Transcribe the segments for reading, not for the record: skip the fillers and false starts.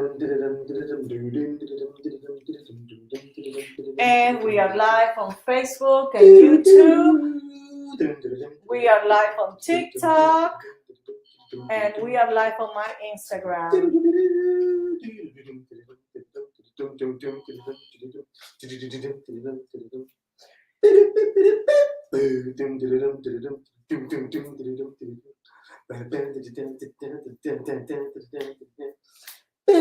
And we are live on Facebook and YouTube. We are live on TikTok. And we are live on my Instagram. We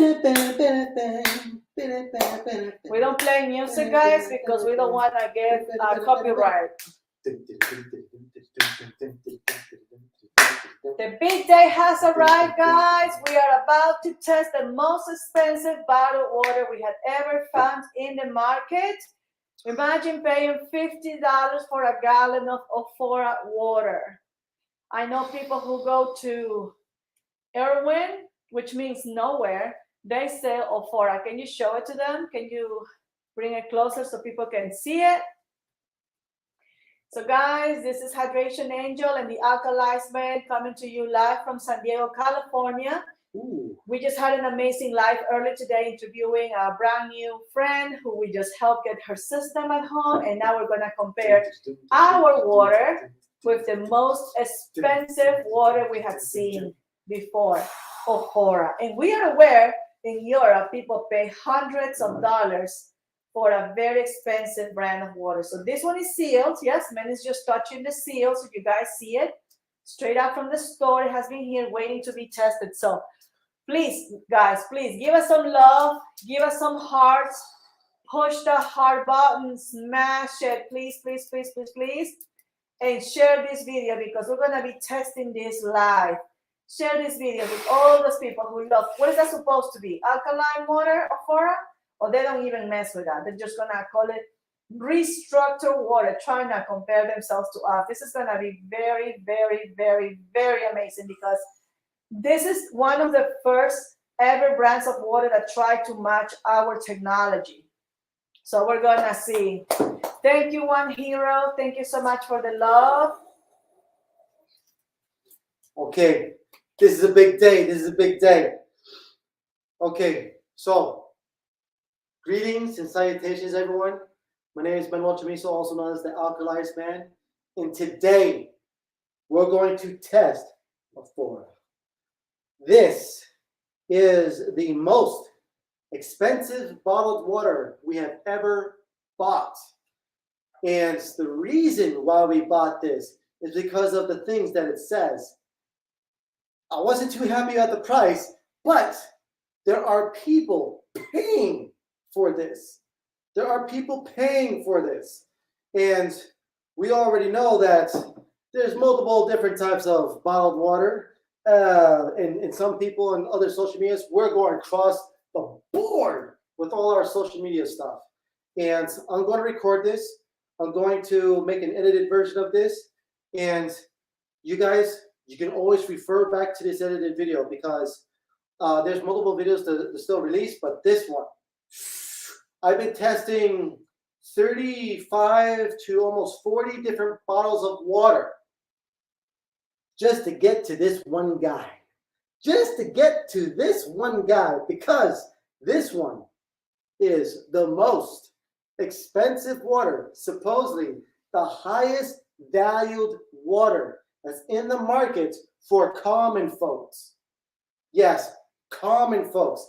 don't play music, guys, because we don't want to get copyright. The big day has arrived, guys. We are about to test the most expensive bottled water we had ever found in the market. Imagine paying $50 for a gallon of Ophora water. I know people who go to Erwin, which means nowhere. They sell Ophora. Can you show it to them? Can you bring it closer so people can see it? So guys, this is Hydration Angel and the Alkalized Man coming to you live from San Diego, California. Ooh. We just had an amazing live earlier today interviewing a brand new friend who we just helped get her system at home. And now we're going to compare our water with the most expensive water we had seen before, Ophora. And we are aware in Europe, people pay hundreds of dollars for a very expensive brand of water. So this one is sealed. Yes, man is just touching the seal so you guys see it. Straight out from the store. It has been here waiting to be tested. So please, guys, please give us some love. Give us some hearts. Push the heart button. Smash it. Please, please, please, please, please. And share this video because we're going to be testing this live. Share this video with all those people who love. What is that supposed to be? Alkaline water, Ophora? Or they don't even mess with that. They're just going to call it restructured water, trying to compare themselves to us. This is going to be very, very, very, very amazing because this is one of the first ever brands of water that try to match our technology. So we're going to see. Thank you, One Hero. Thank you so much for the love. Okay, this is a big day. This is a big day. Okay, so greetings and salutations, everyone. My name is Manuel Chamizo, also known as the Alkalized Man. And today, we're going to test Ophora. This is the most expensive bottled water we have ever bought. And the reason why we bought this is because of the things that it says. I wasn't too happy at the price, but there are people paying for this. There are people paying for this. And we already know that there's multiple different types of bottled water. And some people and other social medias, we're going across the board with all our social media stuff. And I'm going to record this. I'm going to make an edited version of this. And you guys, you can always refer back to this edited video because there's multiple videos to still release, but this one, I've been testing 35 to almost 40 different bottles of water just to get to this one guy. Just to get to this one guy because this one is the most expensive water, supposedly the highest valued water that's in the market for common folks. Yes, common folks.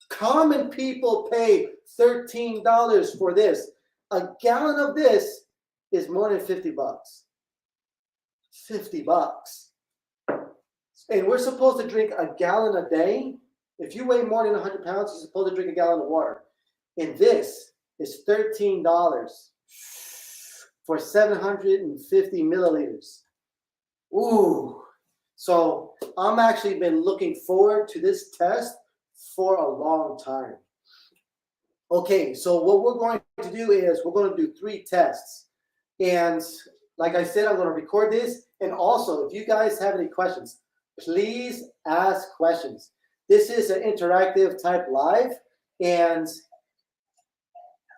Common people pay $13 for this. A gallon of this is more than $50. $50. And we're supposed to drink a gallon a day. If you weigh more than 100 pounds, you're supposed to drink a gallon of water. And this is $13 for 750 milliliters. Ooh. So I'm actually been looking forward to this test for a long time. Okay, so what we're going to do is we're going to do 3 tests. And like I said, I'm going to record this. And also, if you guys have any questions, please ask questions. This is an interactive type live. And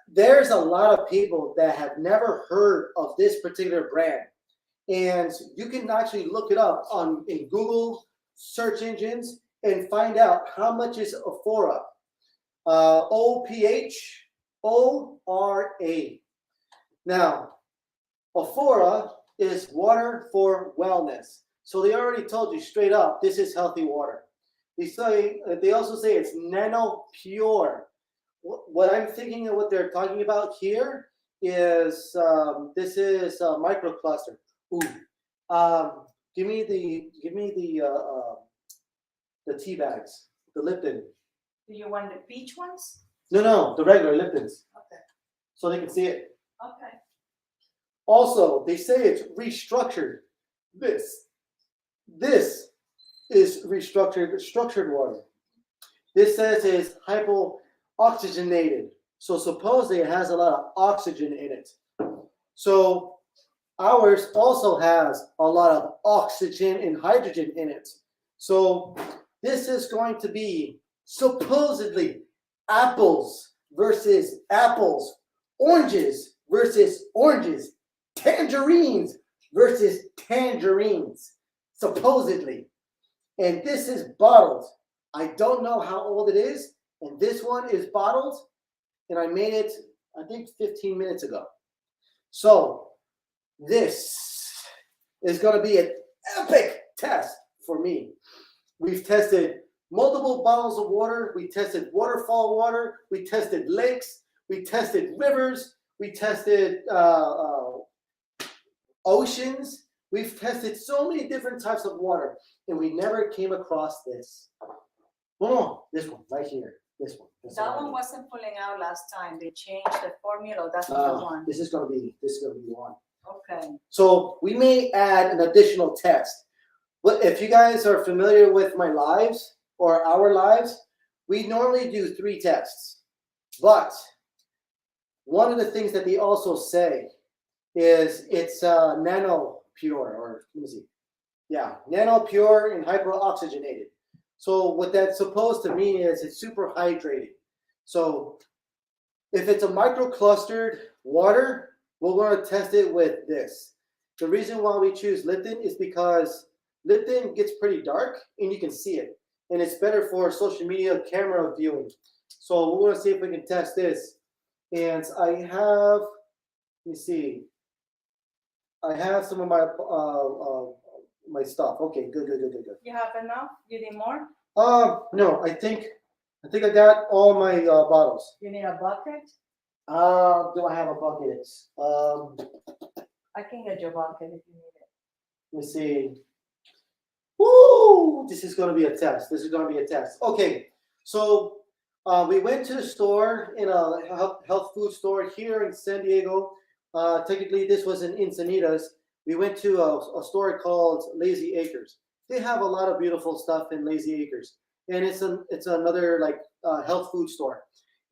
there's a lot of people that have never heard of this particular brand. And you can actually look it up in Google search engines and find out how much is Ophora. OPHORA. Now, Ophora is water for wellness. So they already told you straight up, this is healthy water. They also say it's nano pure. What I'm thinking of what they're talking about here is this is a microcluster. Ooh, give me the tea bags, the Lipton. Do you want the peach ones? No, the regular Liptons, Okay. so they can see it. Okay. Also, they say it's restructured. This is structured water. This says it's hypooxygenated. So supposedly it has a lot of oxygen in it. So ours also has a lot of oxygen and hydrogen in it. So this is going to be supposedly apples versus apples, oranges versus oranges, tangerines versus tangerines, supposedly. And this is bottled. I don't know how old it is. And this one is bottled. And I made it, I think, 15 minutes ago. So this is going to be an epic test for me. We've tested multiple bottles of water. We tested waterfall water. We tested lakes. We tested rivers. We tested oceans. We've tested so many different types of water, and we never came across this. Oh, this one right here. This one. That one wasn't pulling out last time. They changed the formula. That's not the one. This is gonna be one. Okay. So we may add an additional test. But if you guys are familiar with my lives or our lives, we normally do 3 tests. But one of the things that they also say is it's nano pure, or let me see. Yeah, nano pure and hyperoxygenated. So what that's supposed to mean is it's super hydrated. So if it's a microclustered water, we're going to test it with this. The reason why we choose Lipton is because Lipton gets pretty dark and you can see it. And it's better for social media camera viewing. So we're going to see if we can test this. And I have, let me see. I have some of my my stuff. Okay, good. You have enough? You need more? No, I think I got all my bottles. You need a bucket? Do I have a bucket? I can get your bucket if you need it. Let me see. Woo! This is going to be a test. Okay, so we went to the store in a health food store here in San Diego. Technically, this was in Encinitas. We went to a store called Lazy Acres. They have a lot of beautiful stuff in Lazy Acres, and it's another like health food store.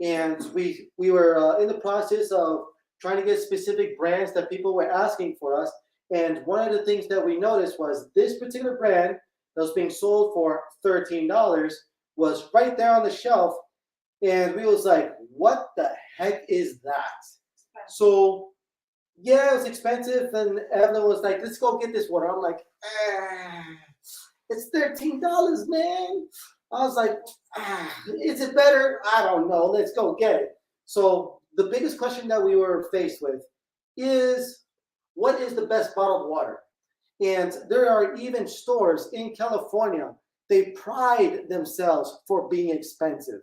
And we were in the process of trying to get specific brands that people were asking for us. And one of the things that we noticed was this particular brand that was being sold for $13 was right there on the shelf, and we was like, "What the heck is that?" So yeah, it was expensive, and Evelyn was like, "Let's go get this water." I'm like, it's $13, man. I was like, is it better? I don't know. Let's go get it. So the biggest question that we were faced with is, what is the best bottled water? And there are even stores in California, they pride themselves for being expensive.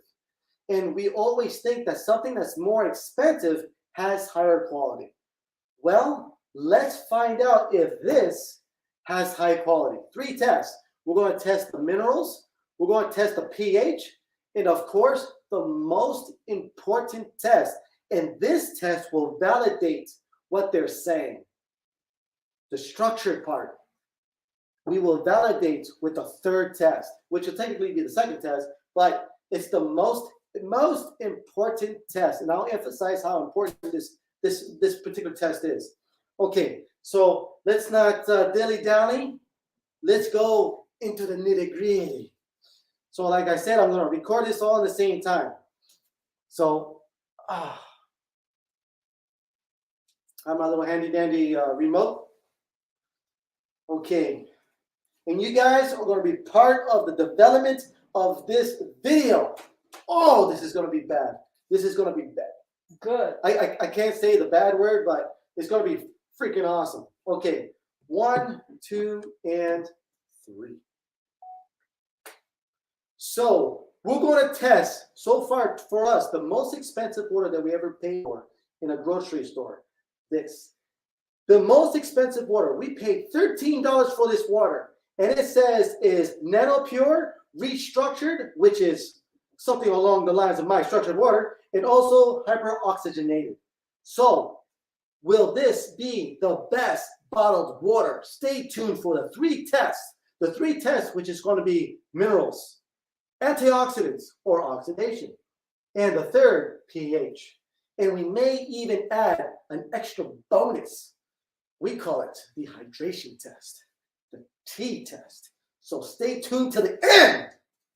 And we always think that something that's more expensive has higher quality. Well, let's find out if this has high quality. 3 tests. We're going to test the minerals. We're going to test the pH. And of course, the most important test. And this test will validate what they're saying. The structured part. We will validate with the 3rd test, which will technically be the 2nd test, but it's the most important test. And I'll emphasize how important this particular test is. Okay, so let's not dilly-dally. Let's go into the nitty-gritty. So like I said, I'm going to record this all at the same time. So I have my little handy-dandy remote. Okay, and you guys are going to be part of the development of this video. Oh, this is gonna be bad. This is gonna be bad. Good. I can't say the bad word, but it's gonna be freaking awesome. Okay, 1, 2, and 3. So we're going to test so far for us the most expensive water that we ever paid for in a grocery store. The most expensive water. We paid $13 for this water, and it says is nano pure, restructured, which is something along the lines of my structured water, and also hyperoxygenated. So will this be the best bottled water? Stay tuned for the 3 tests. The 3 tests, which is going to be minerals, antioxidants or oxidation, and the third, pH. And we may even add an extra bonus. We call it the hydration test, the T test. So stay tuned to the end.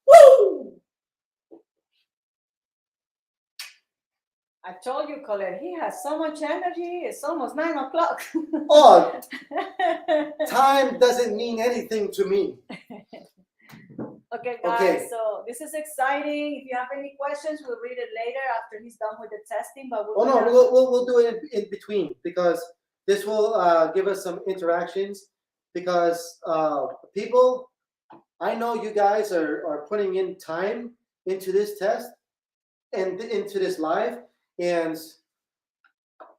Woo! I told you, Colette, he has so much energy. It's almost 9 o'clock. Oh, time doesn't mean anything to me. Okay, guys, Okay. so this is exciting. If you have any questions, we'll read it later after he's done with the testing. But Oh no, we'll do it in between because this will give us some interactions because people, I know you guys are putting in time into this test and into this live, and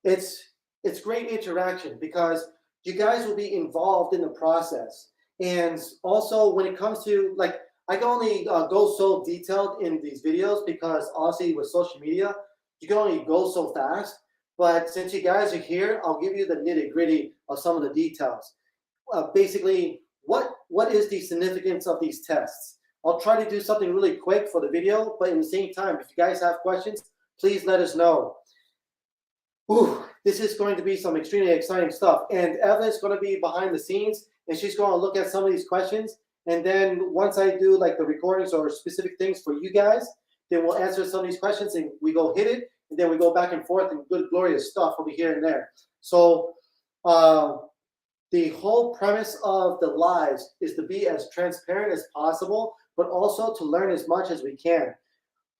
it's great interaction because you guys will be involved in the process. And also when it comes to like, I can only go so detailed in these videos because obviously with social media, you can only go so fast. But since you guys are here, I'll give you the nitty gritty of some of the details. Basically, what is the significance of these tests? I'll try to do something really quick for the video, but in the same time, if you guys have questions, please let us know. Ooh, this is going to be some extremely exciting stuff. And Evelyn's going to be behind the scenes, and she's going to look at some of these questions. And then once I do like the recordings or specific things for you guys, then we'll answer some of these questions and we go hit it. And then we go back and forth and good, glorious stuff will be here and there. So the whole premise of the lives is to be as transparent as possible, but also to learn as much as we can.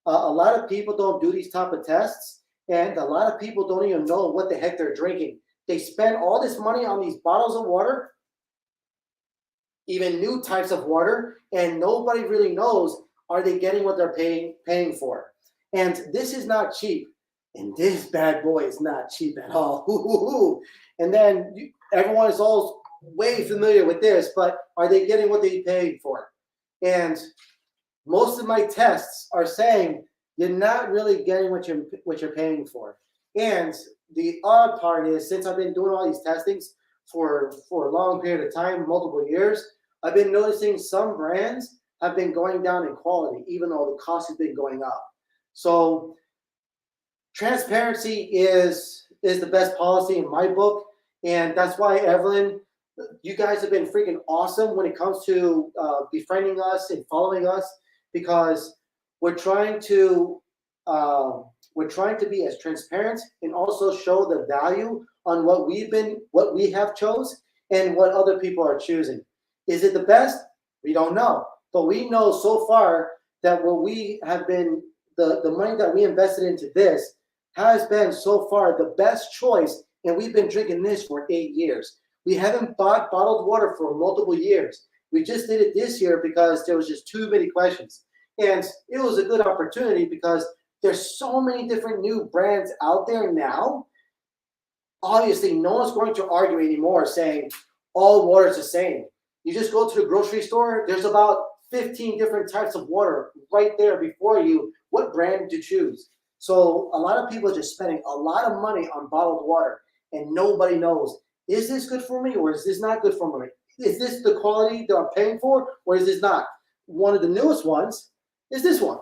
A lot of people don't do these type of tests, and a lot of people don't even know what the heck they're drinking. They spend all this money on these bottles of water, even new types of water, and nobody really knows, are they getting what they're paying for? And this is not cheap. And this bad boy is not cheap at all. And then everyone is all way familiar with this, but are they getting what they paid for? And most of my tests are saying you're not really getting what you're paying for. And the odd part is, since I've been doing all these testings for a long period of time, multiple years, I've been noticing some brands have been going down in quality, even though the cost has been going up. So transparency is the best policy in my book. And that's why, Evelyn, you guys have been freaking awesome when it comes to befriending us and following us, because we're trying to be as transparent and also show the value on what we have chose and what other people are choosing. Is it the best? We don't know, but we know so far that what we have been, the money that we invested into this has been so far the best choice, and we've been drinking this for 8 years. We haven't bought bottled water for multiple years. We just did it this year because there was just too many questions. And it was a good opportunity because there's so many different new brands out there now. Obviously, no one's going to argue anymore saying all water is the same. You just go to the grocery store, there's about 15 different types of water right there before you, what brand to choose. So a lot of people are just spending a lot of money on bottled water, and nobody knows, is this good for me or is this not good for me? Is this the quality that I'm paying for or is this not? One of the newest ones is this one.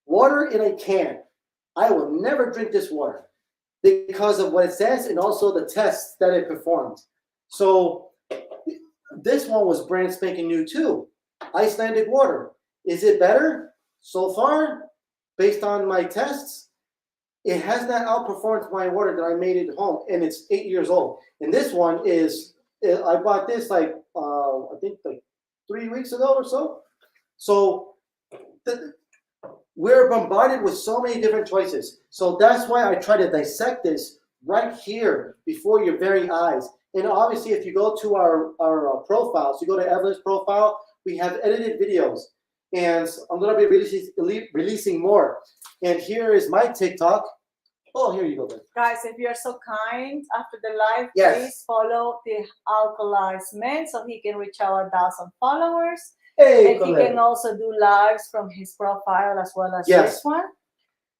Water in a can. I will never drink this water because of what it says and also the tests that it performs. So this one was brand spanking new too. Icelandic water. Is it better? So far, based on my tests, it has not outperformed my water that I made at home, and it's 8 years old. And this one is, I bought this like, I think like 3 weeks ago or so. So we're bombarded with so many different choices. So that's why I try to dissect this right here before your very eyes. And obviously, if you go to our profiles, you go to Evelyn's profile, we have edited videos. And I'm going to be releasing more. And here is my TikTok. Oh, here you go, Ben. Guys, if you're so kind, after the live, Yes. please follow the Alkalized Man so he can reach our 1,000 followers. Hey, And he can also do lives from his profile as well as Yes. this one.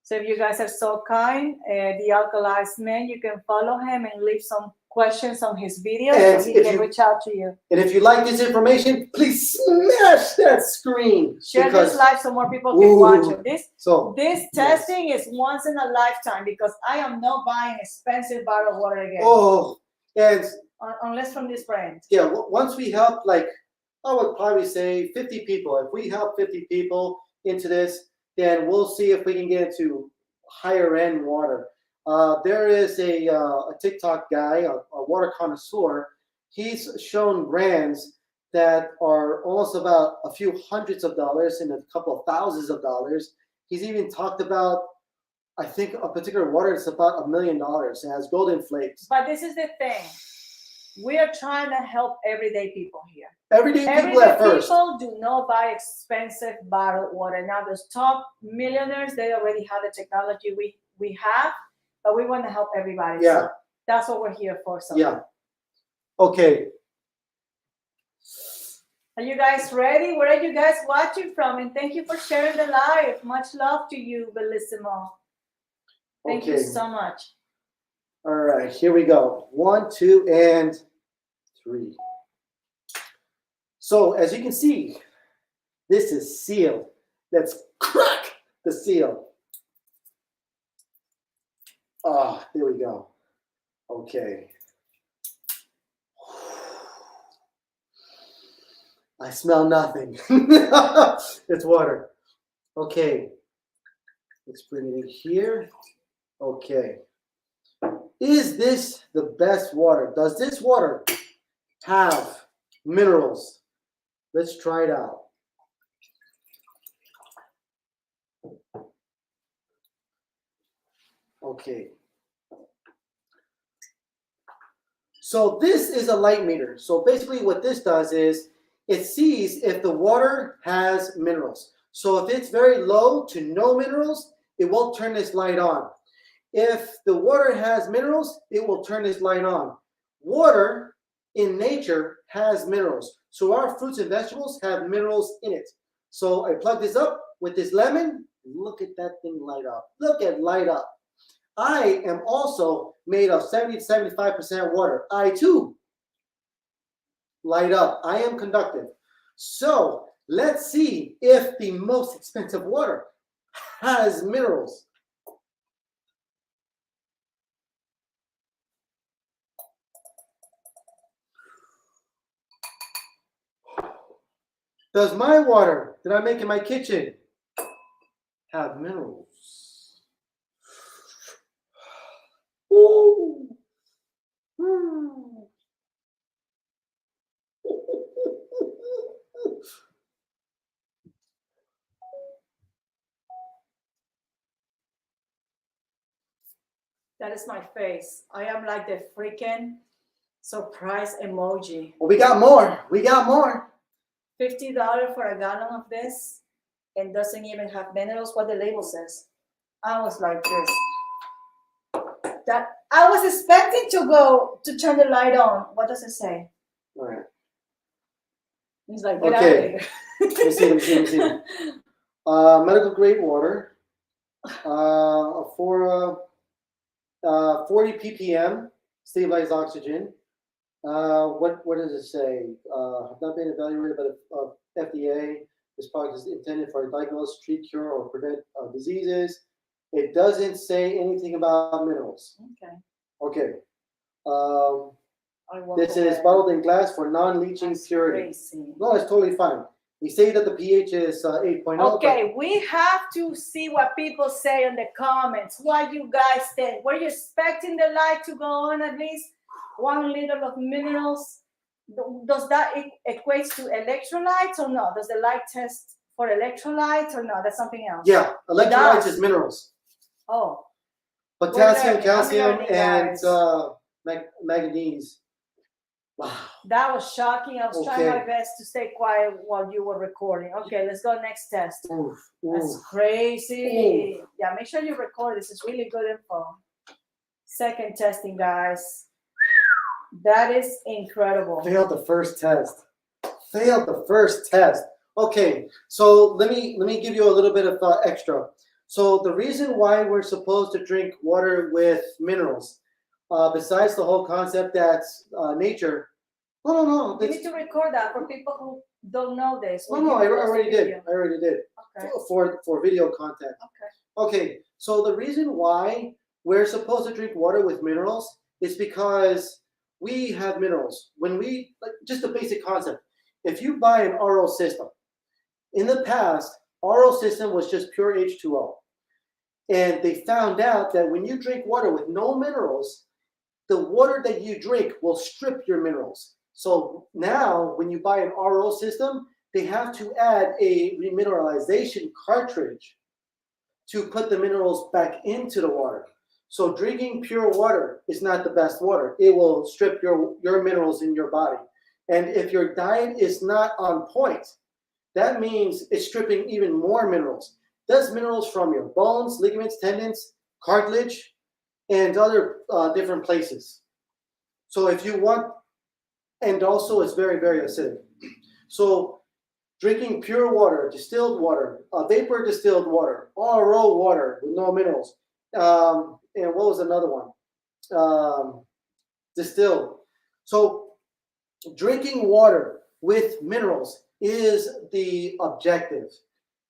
So if you guys are so kind, the Alkalized Man, you can follow him and leave some questions on his videos And so he can reach out to you. And if you like this information, please smash that screen. Share this live so more people can watch it. This testing is once in a lifetime because I am not buying expensive bottled water again. Oh, and unless from this brand. Yeah, once we help, like, I would probably say 50 people. If we help 50 people into this, then we'll see if we can get into higher end water. There is a TikTok guy, a water connoisseur. He's shown brands that are almost about a few hundreds of dollars and a couple of thousands of dollars. He's even talked about, I think, a particular water is about $1 million. It has golden flakes. But this is the thing. We are trying to help everyday people here. Everyday people do not buy expensive bottled water. Now, those top millionaires, they already have the technology we have, but we want to help everybody. Yeah. So that's what we're here for. So. Yeah. Okay. Are you guys ready? Where are you guys watching from? And thank you for sharing the live. Much love to you, Bellissimo. Thank you so much. All right, here we go. 1, 2, and 3. So as you can see, this is sealed. Let's crack the seal. Ah, there we go. Okay. I smell nothing. It's water. Okay. Let's bring it in here. Okay. Is this the best water? Does this water have minerals? Let's try it out. Okay. So this is a light meter. So basically what this does is it sees if the water has minerals. So if it's very low to no minerals, it won't turn this light on. If the water has minerals, it will turn this light on. Water in nature has minerals. So our fruits and vegetables have minerals in it. So I plug this up with this lemon. Look at that thing light up. Look at light up. I am also made of 70 to 75% water. I too light up. I am conductive. So let's see if the most expensive water has minerals. Does my water that I make in my kitchen have minerals? Ooh. That is my face. I am like the freaking surprise emoji. Well, we got more. We got more. $50 for a gallon of this and doesn't even have minerals, what the label says. I was like this. That I was expecting to turn the light on. What does it say? All right. He's like, get out of here. Let me see. Medical grade water. Ophora 40 ppm stabilized oxygen. What does it say? Have not been evaluated by the FDA. This product is intended for diagnose, treat, cure, or prevent diseases. It doesn't say anything about minerals. Okay. This is bottled in glass for non-leaching purity. Crazy. No, it's totally fine. We say that the pH is 8.0. Okay, we have to see what people say in the comments. What you guys think? Were you expecting the light to go on at least 1 liter of minerals? Does that equate to electrolytes or no? Does the light test For electrolytes or no? That's something else. Yeah, electrolytes does. is minerals. Oh, Potassium, learning. I'm calcium, learning, and guys. manganese. Wow. That was shocking. I was trying my Okay. best to stay quiet while you were recording. Okay, let's go next test. Oof, That's oof. crazy. Yeah, make sure you record. This is really good info. Second testing, guys. That is incredible. Failed the first test. Failed the first test. Okay, so let me give you a little bit of extra. So the reason why we're supposed to drink water with minerals, besides the whole concept that nature. No. You need to record that for people who don't know this. No, I already did. I already did. Okay. For video content. Okay, so the reason why we're supposed to drink water with minerals is because we have minerals. When we, like, just a basic concept. If you buy an RO system, in the past, RO system was just pure H2O. And they found out that when you drink water with no minerals, the water that you drink will strip your minerals. So now when you buy an RO system, they have to add a remineralization cartridge to put the minerals back into the water. So drinking pure water is not the best water. It will strip your minerals in your body. And if your diet is not on point, that means it's stripping even more minerals. That's minerals from your bones, ligaments, tendons, cartilage, and other different places. So if you want, and also it's very, very acidic. So drinking pure water, distilled water, vapor distilled water, RO water with no minerals, and what was another one? Distilled. So drinking water with minerals is the objective.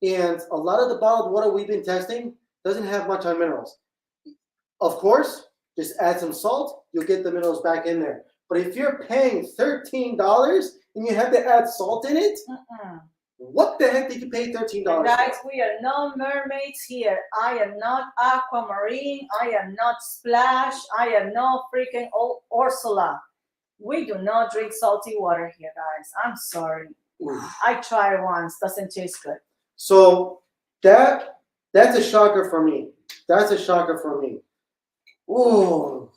And a lot of the bottled water we've been testing doesn't have much on minerals. Of course, just add some salt, you'll get the minerals back in there. But if you're paying $13 and you have to add salt in it, what the heck did you pay $13 Guys, for? we are no mermaids here. I am not aquamarine. I am not Splash. I am no freaking Ursula. We do not drink salty water here, guys. I'm sorry. I tried once. Doesn't taste good. So that's a shocker for me. That's a shocker for me. Ooh.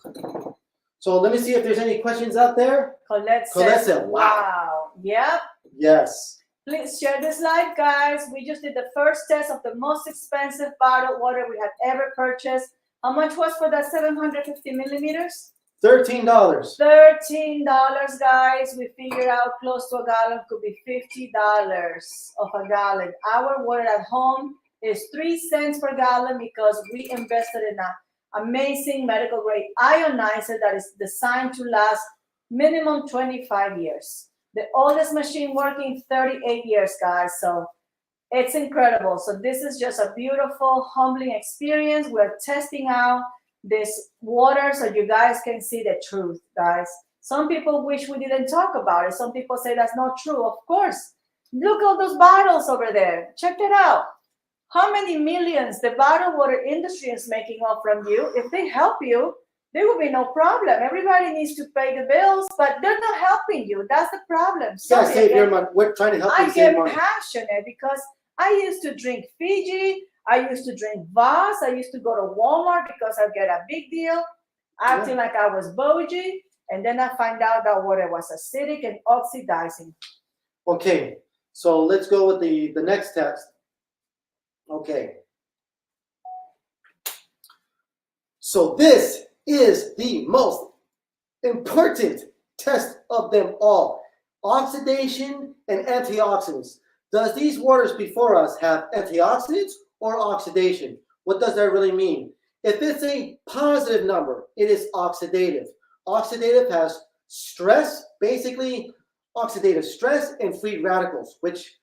So let me see if there's any questions out there. Colette says, wow. Yep. Yes. Please share this live, guys. We just did the first test of the most expensive bottled water we have ever purchased. How much was for that 750 milliliters? $13. $13, guys. We figured out close to a gallon could be $50 of a gallon. Our water at home is 3 cents per gallon because we invested in an amazing medical grade ionizer that is designed to last minimum 25 years. The oldest machine working 38 years, guys. So it's incredible. So this is just a beautiful, humbling experience. We're testing out this water so you guys can see the truth, guys. Some people wish we didn't talk about it. Some people say that's not true. Of course. Look at all those bottles over there. Check it out. How many millions the bottled water industry is making off from you? If they help you, there will be no problem. Everybody needs to pay the bills, but they're not helping you. That's the problem. Sorry, save your money. We're trying to help you save money. I get passionate because I used to drink Fiji. I used to drink Voss. I used to go to Walmart because I get a big deal, acting like I was bougie. And then I find out that water was acidic and oxidizing. Okay, so let's go with the next test. Okay. So this is the most important test of them all. Oxidation and antioxidants. Does these waters before us have antioxidants or oxidation? What does that really mean? If it's a positive number, it is oxidative. Oxidative has stress, basically oxidative stress and free radicals, which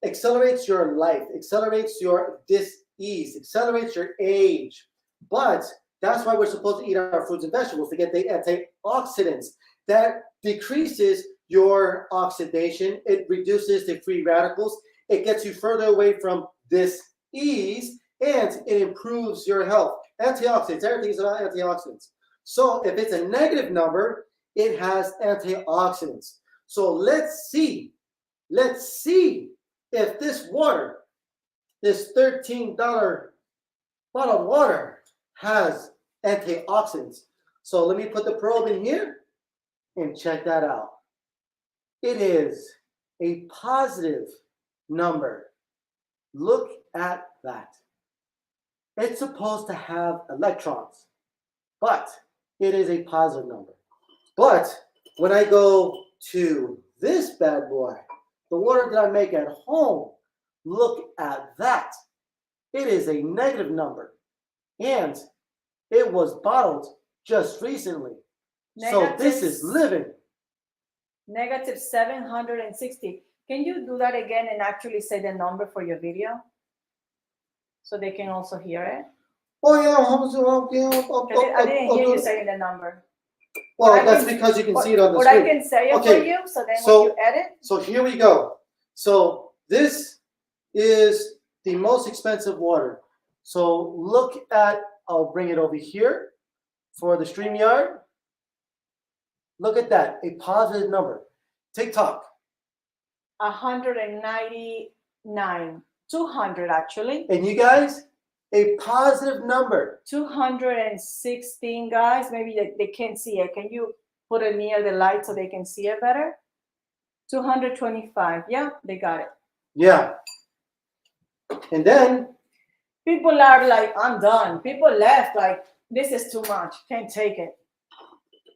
accelerates your life, accelerates your dis-ease, accelerates your age. But that's why we're supposed to eat our fruits and vegetables, to get the antioxidants. That decreases your oxidation. It reduces the free radicals. It gets you further away from dis-ease, and it improves your health. Antioxidants, everything's about antioxidants. So if it's a negative number, it has antioxidants. So let's see if this water this $13 bottle of water has antioxidants. So let me put the probe in here and check that out. It is a positive number. Look at that. It's supposed to have electrons, but it is a positive number. But when I go to this bad boy, the water that I make at home, look at that. It is a negative number, and it was bottled just recently. So this is living. Negative 760. Can you do that again and actually say the number for your video? So they can also hear it? Oh yeah, I didn't hear you saying the number. well, that's because you can see it on the Or screen. I can say it for Okay, you, so then so- when you edit, So here we go. So this is the most expensive water. So look at, I'll bring it over here for the StreamYard. Look at that, a positive number. TikTok, 199, 200 actually. and you guys, a positive number. 216, guys. Maybe they can't see it. Can you put it near the light so they can see it better? 225. Yeah, they got it. Yeah. And then, People are like, I'm done. People left like, this is too much. Can't take it.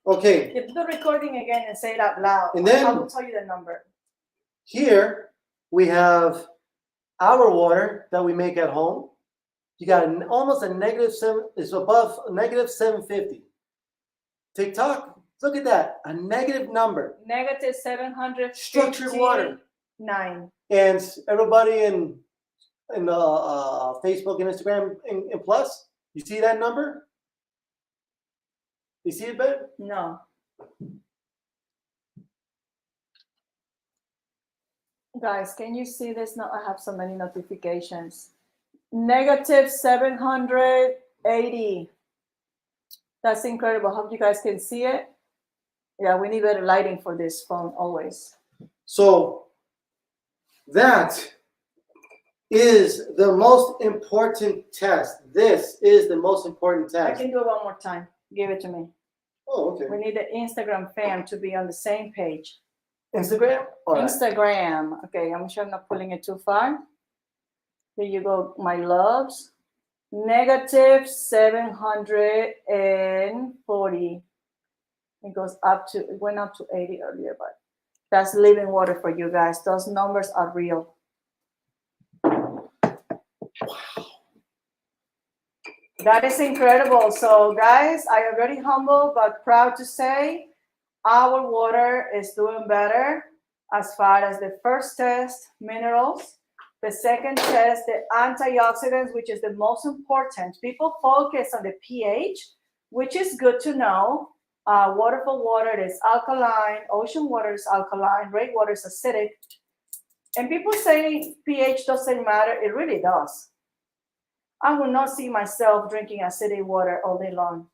okay, You do the recording again and say it out loud. And then- I will tell you the number. here we have our water that we make at home. You got almost a -7, it's above a -750. TikTok, look at that, a negative number. Negative 759. Structured water. 9. And everybody in Facebook and Instagram and Plus, you see that number? You see it, babe? No. Guys, can you see this? No, I have so many notifications. Negative 780. That's incredible. Hope you guys can see it. Yeah, we need better lighting for this phone always. So that is the most important test. This is the most important I test. can do it one more time. Give it to me. Oh, okay. We need the Instagram fam to be on the same page. Instagram? All right. Instagram. Okay, I'm sure I'm not pulling it too far. Here you go, my loves. Negative 740. It goes up to, it went up to 80 earlier, but that's living water for you guys. Those numbers are real. That is incredible. So guys, I am very humble but proud to say our water is doing better as far as the first test, minerals. The second test, the antioxidants, which is the most important. People focus on the pH, which is good to know. Waterfall water is alkaline, ocean water is alkaline, rainwater is acidic. And people say pH doesn't matter. It really does. I will not see myself drinking acidic water all day long.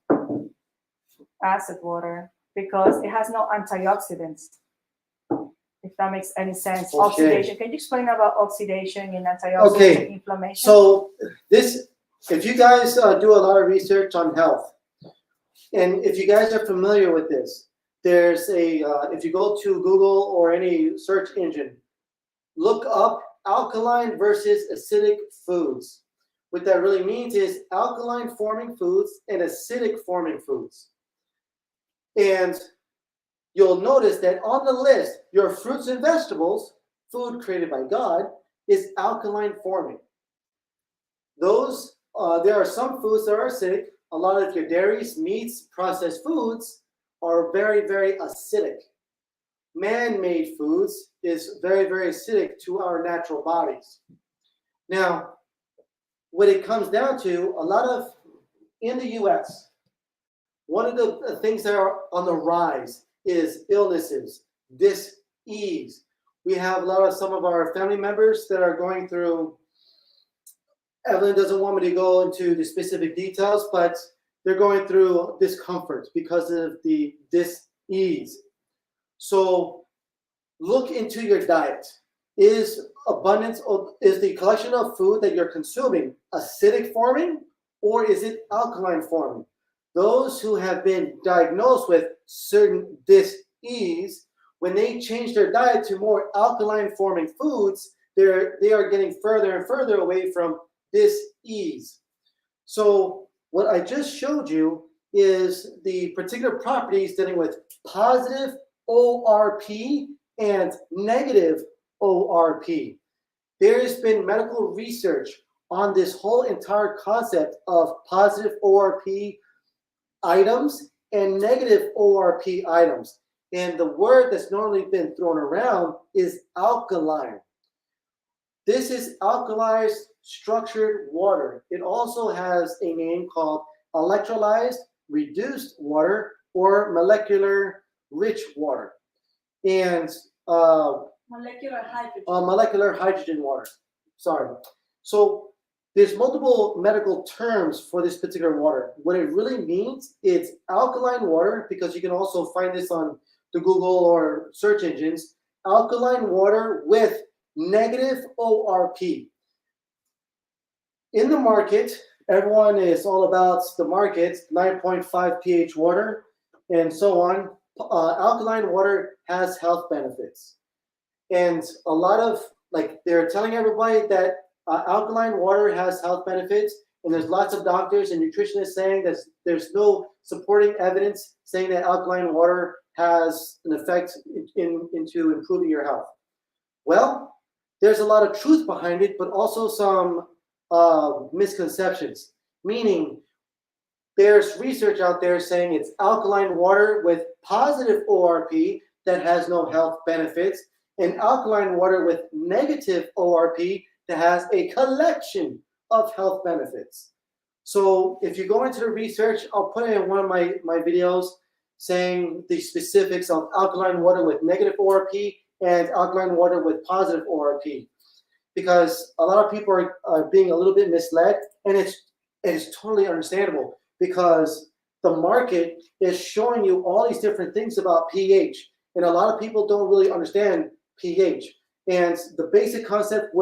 Acid water, because it has no antioxidants. If that makes any sense. Okay. Oxidation. Can you explain about oxidation and antioxidants Okay. and inflammation? So this, if you guys do a lot of research on health, and if you guys are familiar with this, there's a, if you go to Google or any search engine, look up alkaline versus acidic foods. What that really means is alkaline forming foods and acidic forming foods. And you'll notice that on the list, your fruits and vegetables, food created by God, is alkaline forming. Those, there are some foods that are acidic. A lot of your dairies, meats, processed foods are very, very acidic. Man-made foods is very, very acidic to our natural bodies. Now, what it comes down to, a lot of, in the US, one of the things that are on the rise is illnesses, dis-ease. We have a lot of some of our family members that are going through, Evelyn doesn't want me to go into the specific details, but they're going through discomfort because of the dis-ease. So look into your diet. is the collection of food that you're consuming acidic forming or is it alkaline forming? Those who have been diagnosed with certain dis-ease, when they change their diet to more alkaline forming foods, they are getting further and further away from dis-ease. So what I just showed you is the particular properties dealing with positive ORP and negative ORP. There has been medical research on this whole entire concept of positive ORP items and negative ORP items. And the word that's normally been thrown around is alkaline. This is alkalized structured water. It also has a name called electrolyzed reduced water or molecular rich water. And molecular hydrogen water. Sorry. So there's multiple medical terms for this particular water. What it really means, it's alkaline water, because you can also find this on the Google or search engines, alkaline water with negative ORP. In the market, everyone is all about the market, 9.5 pH water, and so on. Alkaline water has health benefits. And a lot of, they're telling everybody that alkaline water has health benefits, and there's lots of doctors and nutritionists saying that there's no supporting evidence saying that alkaline water has an effect into improving your health. Well, there's a lot of truth behind it, but also some misconceptions, meaning there's research out there saying it's alkaline water with positive ORP that has no health benefits, and alkaline water with negative ORP that has a collection of health benefits. So if you go into the research, I'll put it in one of my videos saying the specifics of alkaline water with negative ORP and alkaline water with positive ORP, because a lot of people are being a little bit misled, and it's totally understandable because the market is showing you all these different things about pH, and a lot of people don't really understand pH. And the basic concept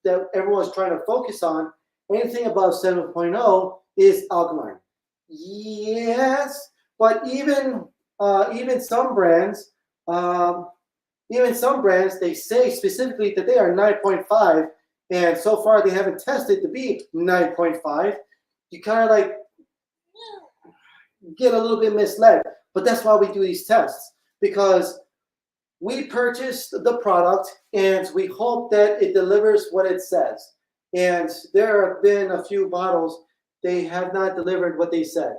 that everyone's trying to focus on, anything above 7.0 is alkaline. Yes, but even some brands, they say specifically that they are 9.5, and so far they haven't tested to be 9.5. You kind of get a little bit misled, but that's why we do these tests, because we purchase the product and we hope that it delivers what it says. And there have been a few bottles, they have not delivered what they said.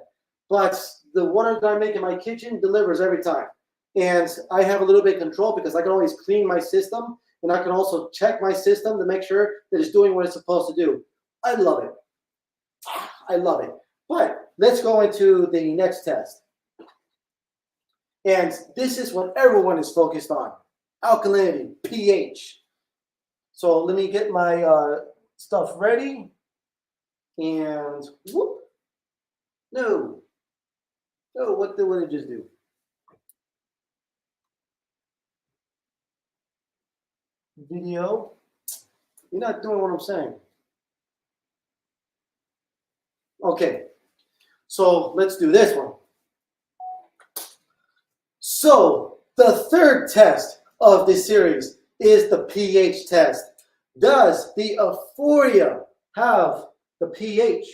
But the water that I make in my kitchen delivers every time. And I have a little bit of control because I can always clean my system, and I can also check my system to make sure that it's doing what it's supposed to do. I love it. I love it. But let's go into the next test. And this is what everyone is focused on: alkalinity, pH. So let me get my stuff ready. And whoop. No, what did it just do? Video. You're not doing what I'm saying. Okay, so let's do this one. So the third test of this series is the pH test. Does the Ophora have the pH?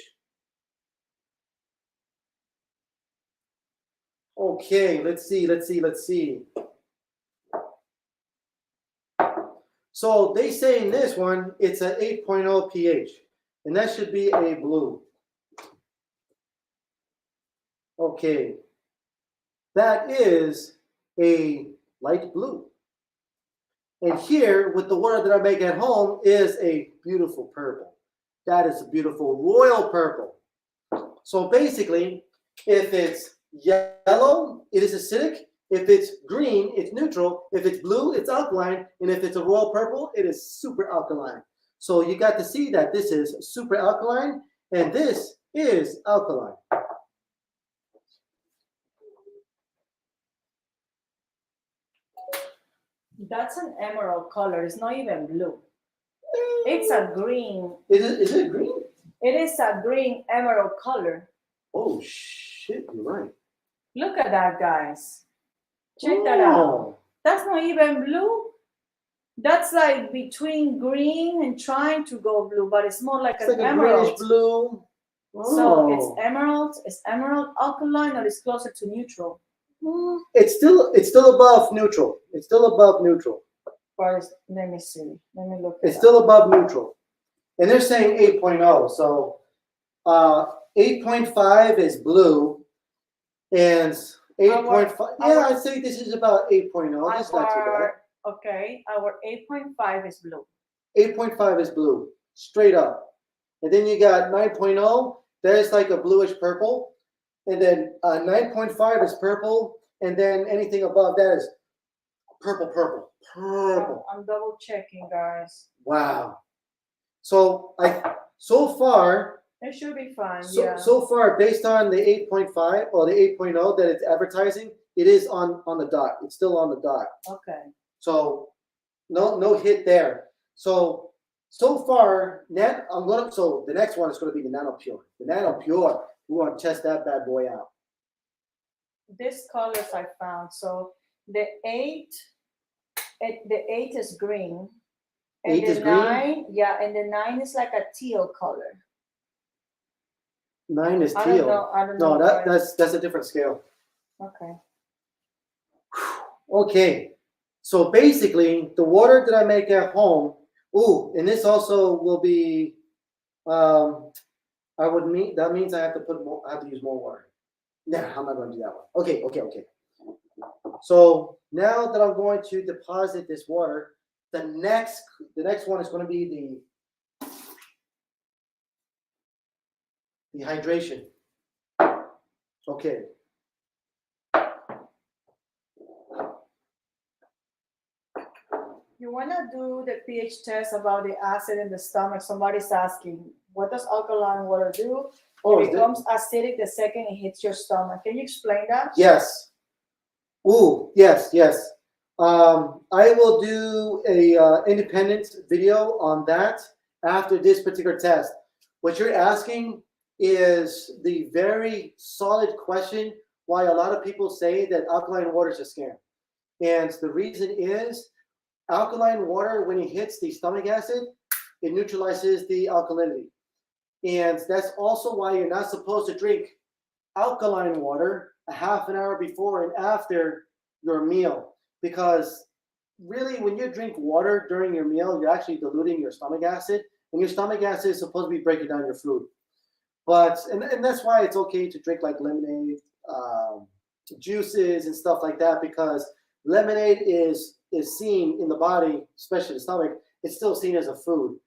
Okay, let's see. So they say in this one, it's an 8.0 pH, and that should be a blue. Okay, that is a light blue. And here, with the water that I make at home, is a beautiful purple. That is a beautiful royal purple. So basically, if it's yellow, it is acidic. If it's green, it's neutral. If it's blue, it's alkaline. And if it's a royal purple, it is super alkaline. So you got to see that this is super alkaline, and this is alkaline. That's an emerald color. It's not even blue. It's a green. Is it green? It is a green emerald color. Oh shit, you're right. Look at that, guys. Check that out. Oh. That's not even blue. That's like between green and trying to go blue, but it's more like It's an like a emerald. greenish blue. So it's Oh. emerald. Is emerald alkaline or is closer to neutral? It's still above neutral. It's still above neutral. But let me see. Let me look. It's still above neutral. And they're saying 8.0. So 8.5 is blue. And 8.5. Yeah, I'd say this is about 8.0. That's not too bad. Okay, our 8.5 is blue. 8.5 is blue. Straight up. And then you got 9.0. That is like a bluish purple. And then 9.5 is purple. And then anything above that is purple. I'm double checking, guys. Wow. So so far It should be fine. so far based on the 8.5 or the 8.0 that it's advertising, it is on the dot. It's still on the dot. Okay. So no hit there. So far so the next one is going to be the Nano Pure. The Nano Pure, we want to test that bad boy out. This colors I found. So the 8 is green. And 8 the is 9, green? yeah, and the 9 is like a teal color. 9 is teal. I don't know. No, that's a different scale. Okay. Okay. So basically, the water that I make at home. Ooh, and this also will be. That means I have to put more. I have to use more water. Nah, I'm not going to do that one. Okay. So now that I'm going to deposit this water, the next one is going to be the hydration. Okay. You want to do the pH test about the acid in the stomach. Somebody's asking, what does alkaline water do? It becomes acidic the second it hits your stomach. Can you explain that? Yes. Ooh, yes. I will do a independent video on that after this particular test. What you're asking is the very solid question why a lot of people say that alkaline water is a scam. And the reason is alkaline water, when it hits the stomach acid, it neutralizes the alkalinity. And that's also why you're not supposed to drink alkaline water a half an hour before and after your meal. Because really, when you drink water during your meal, you're actually diluting your stomach acid. And your stomach acid is supposed to be breaking down your food. But, and that's why it's okay to drink like lemonade, juices and stuff like that, because lemonade is seen in the body, especially the stomach, it's still seen as a food.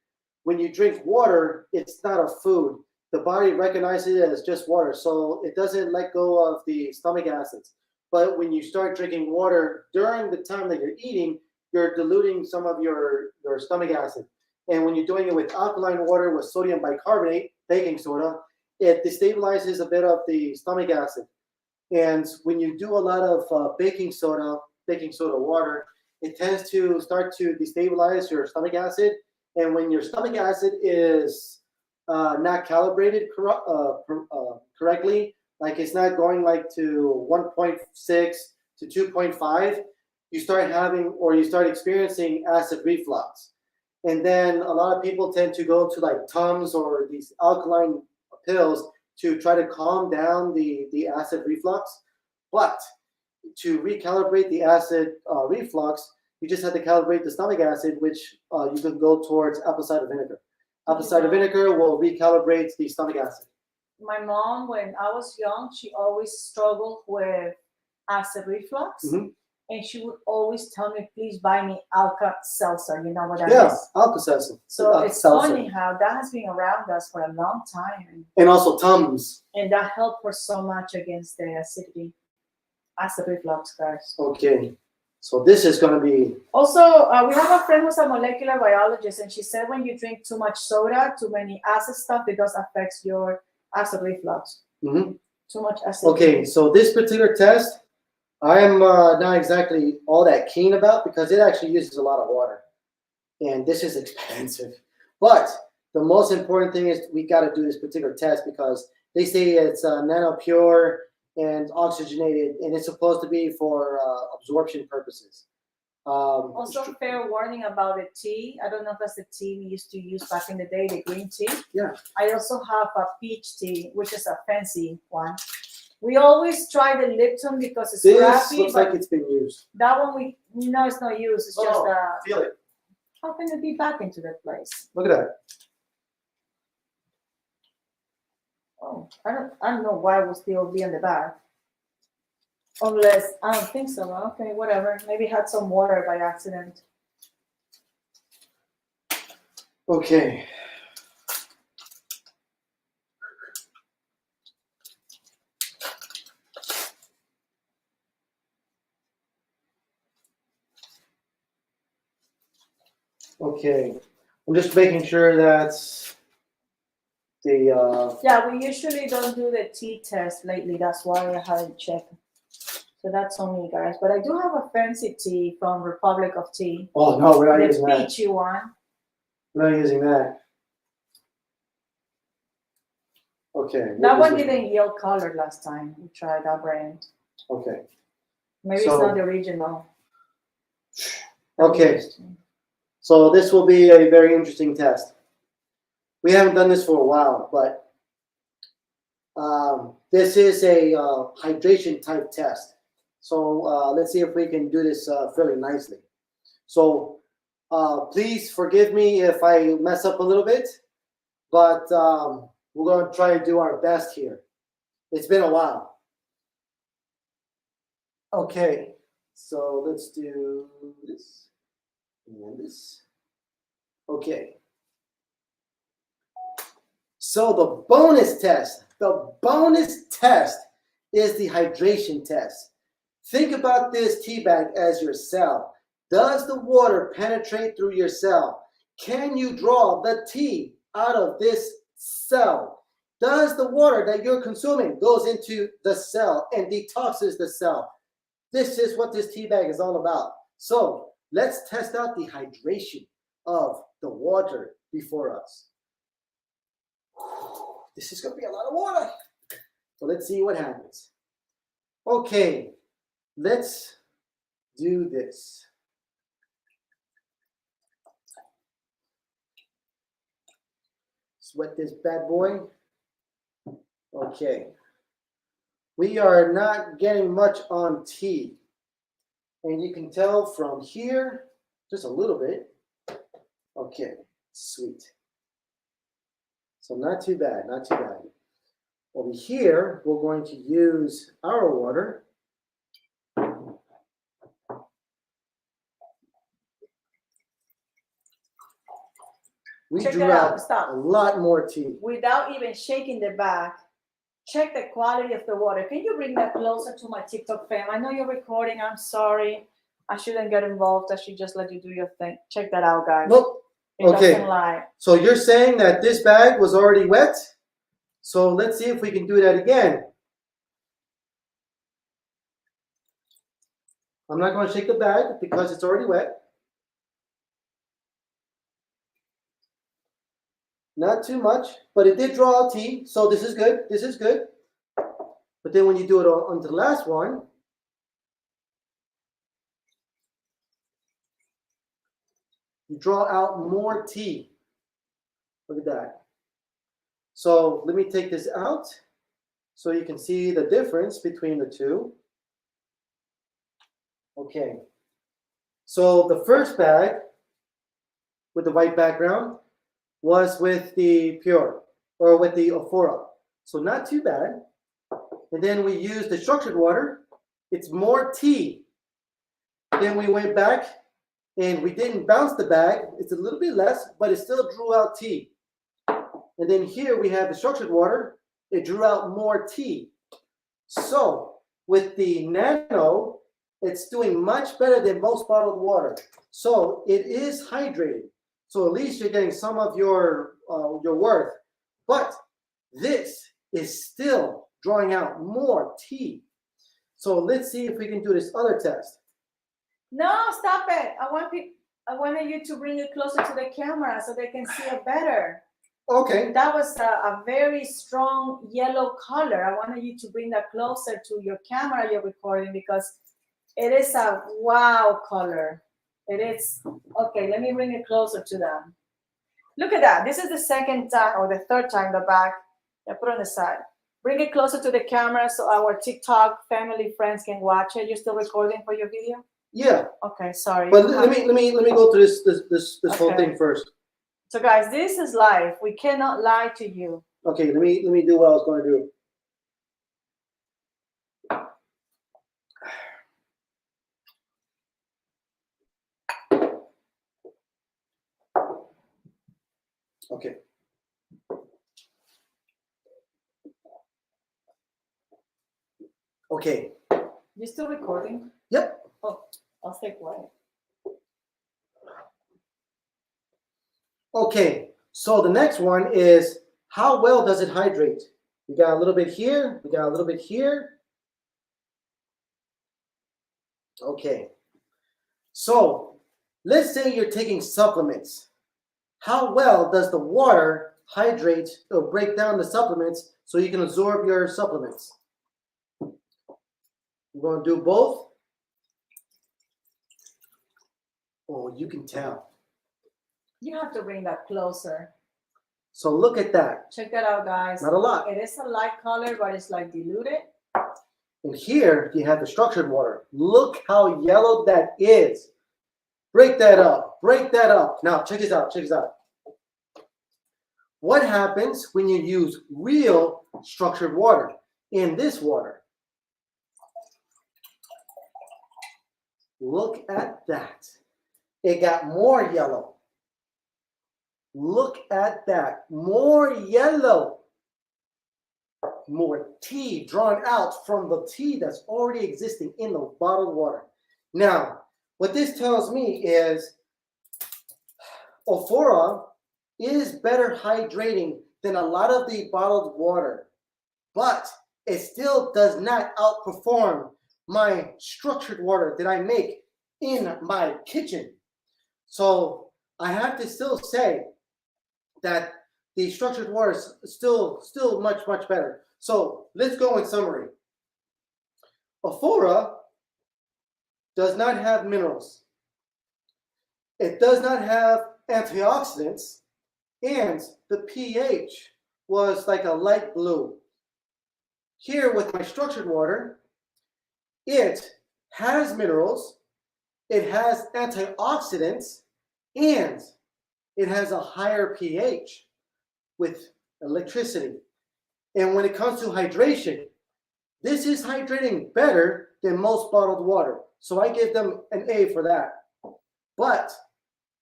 When you drink water, it's not a food. The body recognizes it as just water, so it doesn't let go of the stomach acids. But when you start drinking water during the time that you're eating, you're diluting some of your stomach acid. And when you're doing it with alkaline water with sodium bicarbonate, baking soda, it destabilizes a bit of the stomach acid. And when you do a lot of baking soda water, it tends to start to destabilize your stomach acid. And when your stomach acid is not calibrated correctly, like it's not going like to 1.6 to 2.5, you start experiencing acid reflux. And then a lot of people tend to go to like Tums or these alkaline pills to try to calm down the acid reflux. But to recalibrate the acid reflux, you just have to calibrate the stomach acid, which you can go towards apple cider vinegar. Apple cider vinegar will recalibrate the stomach acid. My mom, when I was young, she always struggled with acid reflux. Mm-hmm. And she would always tell me, please buy me Alka-Seltzer. You know what that is? Yeah, Alka-Seltzer. So it's funny how that has been around us for a long time. And also Tums. And that helped her so much against the acidity, acid reflux, guys. Okay. So this is going to be... Also, we have a friend who's a molecular biologist, and she said when you drink too much soda, too many acid stuff, it does affect your acid reflux. Mm-hmm. Too much acid. Okay, so this particular test, I'm not exactly all that keen about because it actually uses a lot of water, and this is expensive. But the most important thing is we got to do this particular test because they say it's nano pure and oxygenated, and it's supposed to be for absorption purposes. Also, fair warning about the tea. I don't know if that's the tea we used to use back in the day, the green tea. Yeah. I also have a peach tea, which is a fancy one. We always try the Lipton because it's This crappy, looks but like it's been used. that one we know it's not used. It's just Feel it. how can it be back into that place? Look at that. Oh, I don't know why it will still be in the back. Unless I don't think so. Okay, whatever. Maybe it had some water by accident. Okay. Okay. I'm just making sure that's the Yeah, we usually don't do the tea test lately. That's why I haven't checked. So that's on me, guys. But I do have a fancy tea from Republic of Tea. Oh no, we're not The using that. peachy one. We're not using that. Okay. That what one is it? didn't yield color last time. We tried that brand. Okay. Maybe So- it's not the original. Okay. So this will be a very interesting test. We haven't done this for a while, but this is a hydration type test. So let's see if we can do this fairly nicely. So please forgive me if I mess up a little bit, but we're going to try to do our best here. It's been a while. Okay, so let's do this and this. Okay. So the bonus test is the hydration test. Think about this tea bag as your cell. Does the water penetrate through your cell? Can you draw the tea out of this cell? Does the water that you're consuming goes into the cell and detoxes the cell? This is what this tea bag is all about. So let's test out the hydration of the water before us. This is going to be a lot of water. So let's see what happens. Okay, let's do this. Sweat this bad boy. Okay. We are not getting much on tea. And you can tell from here, just a little bit. Okay, sweet. So not too bad, not too bad. Over here, we're going to use our water. We Check drew that out. out Stop. a lot more tea. Without even shaking the bag, check the quality of the water. Can you bring that closer to my TikTok fam? I know you're recording. I'm sorry. I shouldn't get involved. I should just let you do your thing. Check that out, guys. Nope. It Okay. doesn't lie. So you're saying that this bag was already wet? So let's see if we can do that again. I'm not going to shake the bag because it's already wet. Not too much, but it did draw out tea, so this is good. This is good. But then when you do it onto the last one, you draw out more tea. Look at that. So let me take this out so you can see the difference between the two. Okay. So the first bag with the white background was with the pure or with the Ophora. So not too bad. And then we used the structured water. It's more tea. Then we went back and we didn't bounce the bag. It's a little bit less, but it still drew out tea. And then here we have the structured water. It drew out more tea. So with the nano, it's doing much better than most bottled water. So it is hydrated. So at least you're getting some of your worth. But this is still drawing out more tea. So let's see if we can do this other test. No, stop it. I wanted you to bring it closer to the camera so they can see it better. Okay. That was a very strong yellow color. I wanted you to bring that closer to your camera you're recording because it is a wow color. It is. Okay, let me bring it closer to them. Look at that. This is the second time or the third time the back. Yeah, put it on the side. Bring it closer to the camera so our TikTok family friends can watch it. You're still recording for your video? Yeah. Okay, sorry. But let me go through this whole Okay. thing first. So guys, this is live. We cannot lie to you. Okay, let me do what I was going to do. Okay. Okay. You still recording? Yep. Oh, I'll stay quiet. Okay. So the next one is how well does it hydrate? We got a little bit here. We got a little bit here. Okay. So let's say you're taking supplements. How well does the water hydrate or break down the supplements so you can absorb your supplements? We're going to do both. Oh, you can tell. You have to bring that closer. So look at that. Check that out, guys. Not a lot. It is a light color, but it's like diluted. And here you have the structured water. Look how yellow that is. Break that up. Break that up. Now, check this out. Check this out. What happens when you use real structured water in this water? Look at that. It got more yellow. Look at that. More yellow. More tea drawn out from the tea that's already existing in the bottled water. Now, what this tells me is Ophora is better hydrating than a lot of the bottled water, but it still does not outperform my structured water that I make in my kitchen. So I have to still say that the structured water is still much better. So let's go in summary. Ophora does not have minerals. It does not have antioxidants, and the pH was like a light blue. Here with my structured water, it has minerals, it has antioxidants, and it has a higher pH with electricity. And when it comes to hydration, this is hydrating better than most bottled water. So I give them an A for that. But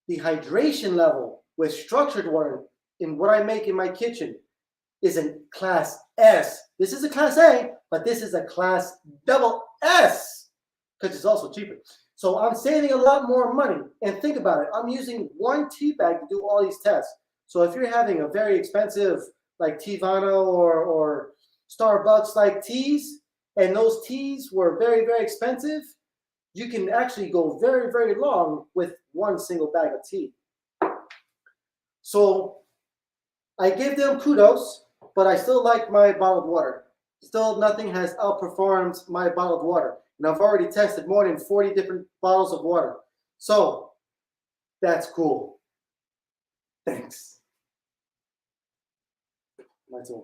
the hydration level with structured water in what I make in my kitchen is in class S. This is a class A, but this is a class double S because it's also cheaper. So I'm saving a lot more money. And think about it. I'm using one tea bag to do all these tests. So if you're having a very expensive like Tivano or Starbucks like teas, and those teas were very, very expensive, you can actually go very, very long with one single bag of tea. So I give them kudos, but I still like my bottled water. Still, nothing has outperformed my bottled water. And I've already tested more than 40 different bottles of water. So that's cool. Thanks.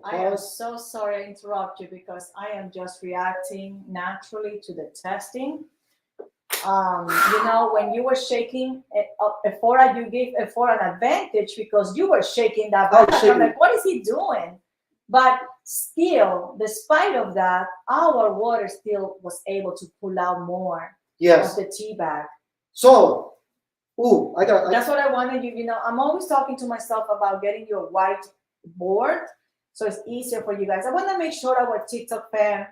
I am so sorry to interrupt you because I am just reacting naturally to the testing. You know, when you were shaking Ophora, you gave Ophora an advantage because you were shaking that back. I'm like, what is he doing? But still, despite of that, our water still was able to pull out more of the tea bag. So, that's what I wanted you. You know, I'm always talking to myself about getting your white board, so it's easier for you guys. I want to make sure our TikTok fan,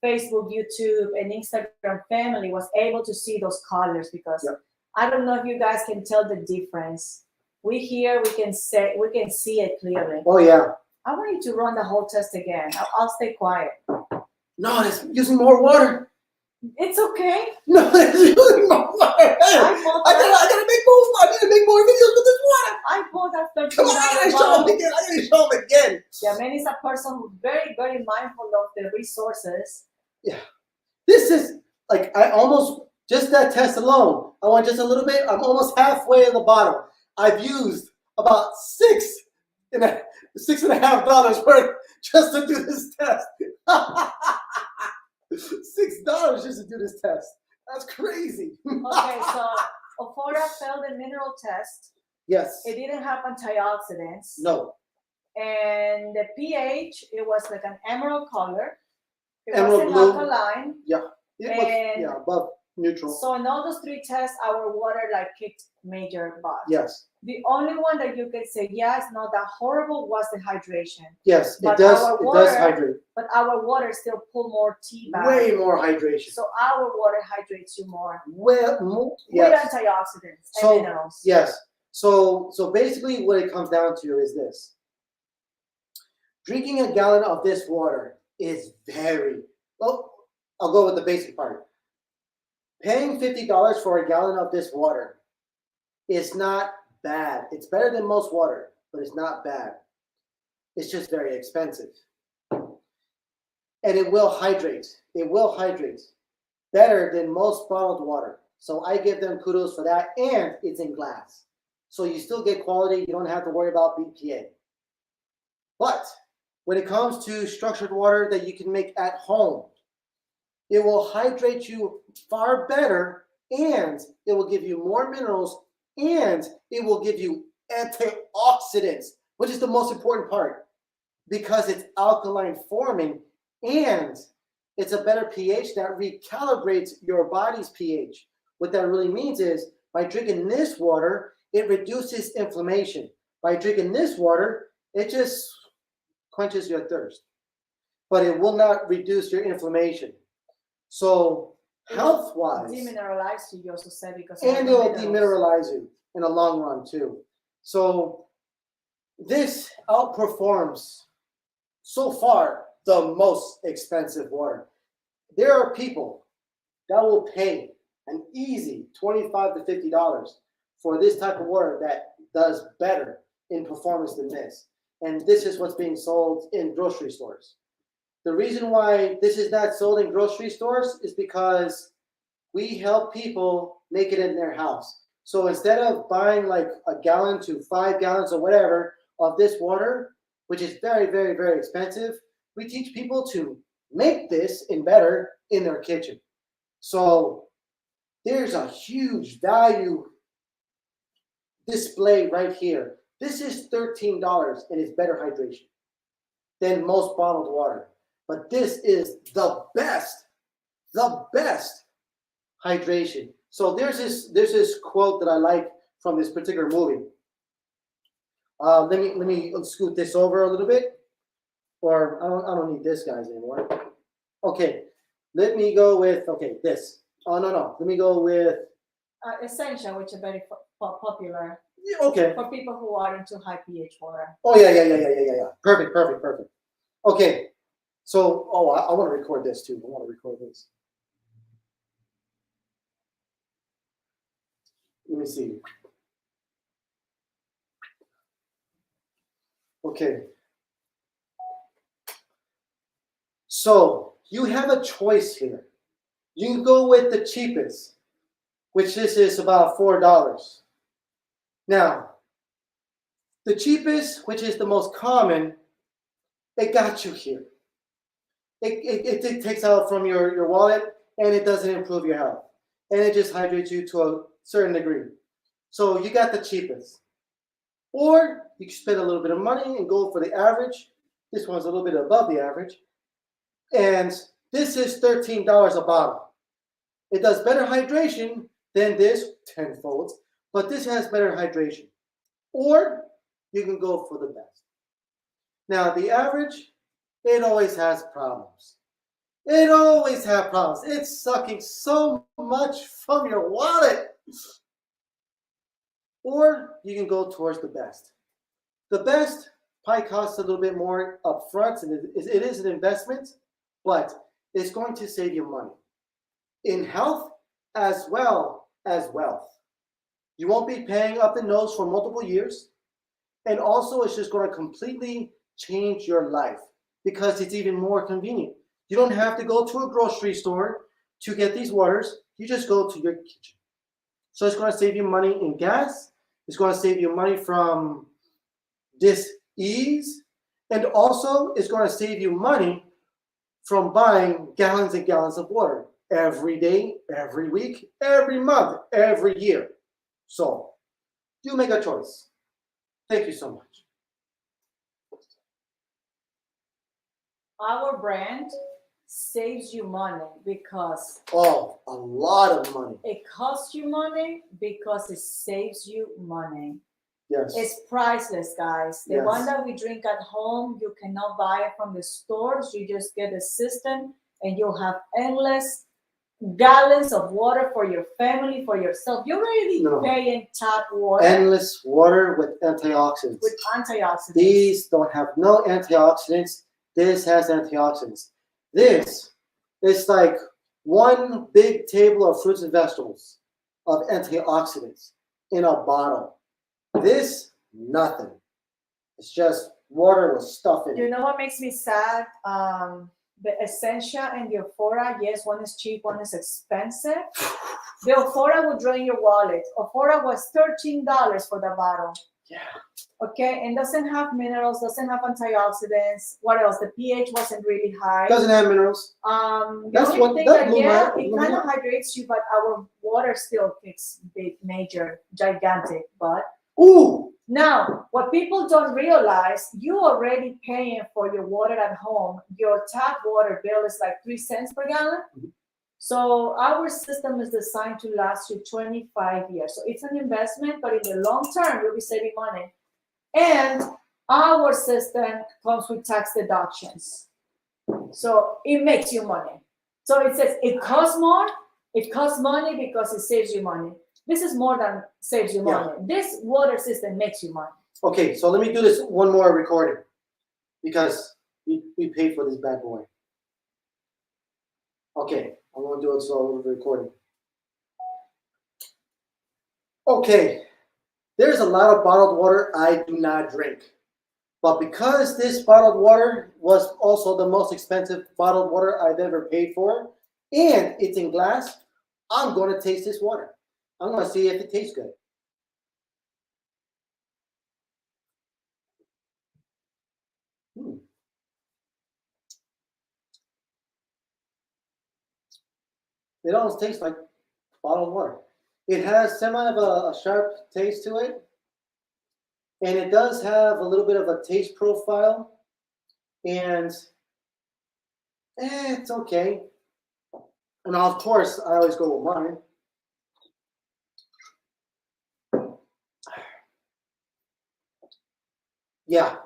Facebook, YouTube, and Instagram family was able to see those colors because I don't know if you guys can tell the difference. We can see it clearly. Oh yeah. I want you to run the whole test again. I'll stay quiet. No, it's using more water. It's okay. No, it's really my water. I bought I that. gotta make more. I need to make more videos with this water. I bought that Come on, I gotta show them again. I gotta show them again. Yeah, man is a person who's very, very mindful of the resources. This is like I almost just that test alone. I want just a little bit. I'm almost halfway in the bottle. I've used about $6.50 worth just to do this test. $6 just to do this test. That's crazy. Okay, so Ophora failed the mineral test. Yes. It didn't have antioxidants. No. And the pH, it was like an emerald color. It Emerald wasn't blue. alkaline. It was And above neutral. so in all those three tests, our water like kicked major butt. Yes. The only one that you could say, yeah, it's not that horrible was the hydration. Yes, But it does. our It water- does hydrate. But our water still pull more tea back. Way more hydration. So our water hydrates you more. Well, more. With Yes. antioxidants and So, minerals. Yes. So basically, what it comes down to is this: drinking a gallon of this water is very. Well, I'll go with the basic part. Paying $50 for a gallon of this water is not bad. It's better than most water, but it's not bad. It's just very expensive. And it will hydrate. It will hydrate better than most bottled water. So I give them kudos for that. And it's in glass. So you still get quality. You don't have to worry about BPA. But when it comes to structured water that you can make at home, it will hydrate you far better, and it will give you more minerals, and it will give you antioxidants, which is the most important part, because it's alkaline forming, and it's a better pH that recalibrates your body's pH. What that really means is, by drinking this water, it reduces inflammation. By drinking this water, it just quenches your thirst, but it will not reduce your inflammation. So health-wise, Demineralize you also said because and it will demineralize you in the long run too. So this outperforms so far the most expensive water. There are people that will pay an easy $25 to $50 for this type of water that does better in performance than this. And this is what's being sold in grocery stores. The reason why this is not sold in grocery stores is because we help people make it in their house. So instead of buying like a gallon to 5 gallons or whatever of this water, which is very, very, very expensive, we teach people to make this and better in their kitchen. So there's a huge value display right here. This is $13 and it's better hydration than most bottled water. But this is the best hydration. So there's this quote that I like from this particular movie. Let me scoot this over a little bit, or I don't need this guys anymore. Okay, let me go with this. Oh no, let me go with Essential, which is very popular okay. for people who are into high pH water. Oh yeah. Perfect. Okay. So, I want to record this too. I want to record this. Let me see. Okay. So, you have a choice here. You can go with the cheapest, which this is about $4. Now, the cheapest, which is the most common, it got you here. It takes out from your wallet, and it doesn't improve your health. And it just hydrates you to a certain degree. So you got the cheapest. Or you can spend a little bit of money and go for the average. This one's a little bit above the average. And this is $13 a bottle. It does better hydration than this, tenfold, but this has better hydration. Or you can go for the best. Now, the average, it always has problems. It always has problems. It's sucking so much from your wallet. Or you can go towards the best. The best probably costs a little bit more upfront, and it is an investment, but it's going to save you money. in health as well as wealth. You won't be paying up the nose for multiple years. And also, it's just going to completely change your life because it's even more convenient. You don't have to go to a grocery store to get these waters. You just go to your kitchen. So it's going to save you money in gas. It's going to save you money from dis-ease. And also, it's going to save you money from buying gallons and gallons of water every day, every week, every month, every year. So, you make a choice. Thank you so much. Our brand saves you money because Oh, a lot of money. it costs you money because it saves you money. Yes. It's priceless, guys. The Yes. one that we drink at home, you cannot buy it from the stores. You just get a system and you'll have endless gallons of water for your family, for yourself. You're already No. paying tap water Endless water with antioxidants. with antioxidants. These don't have no antioxidants. This has antioxidants. This is like one big table of fruits and vegetables of antioxidants in a bottle. This, nothing. It's just water with stuff in You it. know what makes me sad? The Essentia and the Ophora, yes, one is cheap, one is expensive. The Ophora will drain your wallet. Ophora was $13 for the bottle. Yeah. Okay, and doesn't have minerals, doesn't have antioxidants. What else? The pH wasn't really high. Doesn't have minerals. The That's only what- thing that that, blew yeah, my- it blew me kind of up. hydrates you, but our water still kicks big, major, gigantic. But Ooh. now, what people don't realize, you already paying for your water at home. Your tap water bill is like 3 cents per gallon. Mhm. So our system is designed to last you 25 years. So it's an investment, but in the long term, you'll be saving money. And our system comes with tax deductions. So it makes you money. So it says it costs more, it costs money because it saves you money. This is more than saves you Yeah. money. This water system makes you money. Okay, so let me do this one more recording because we paid for this bad boy. Okay, I'm gonna do it so with the recording. Okay, there's a lot of bottled water I do not drink. But because this bottled water was also the most expensive bottled water I've ever paid for, and it's in glass, I'm going to taste this water. I'm going to see if it tastes good. It almost tastes like bottled water. It has semi of a sharp taste to it. And it does have a little bit of a taste profile. And it's okay. And of course, I always go with mine. Yeah,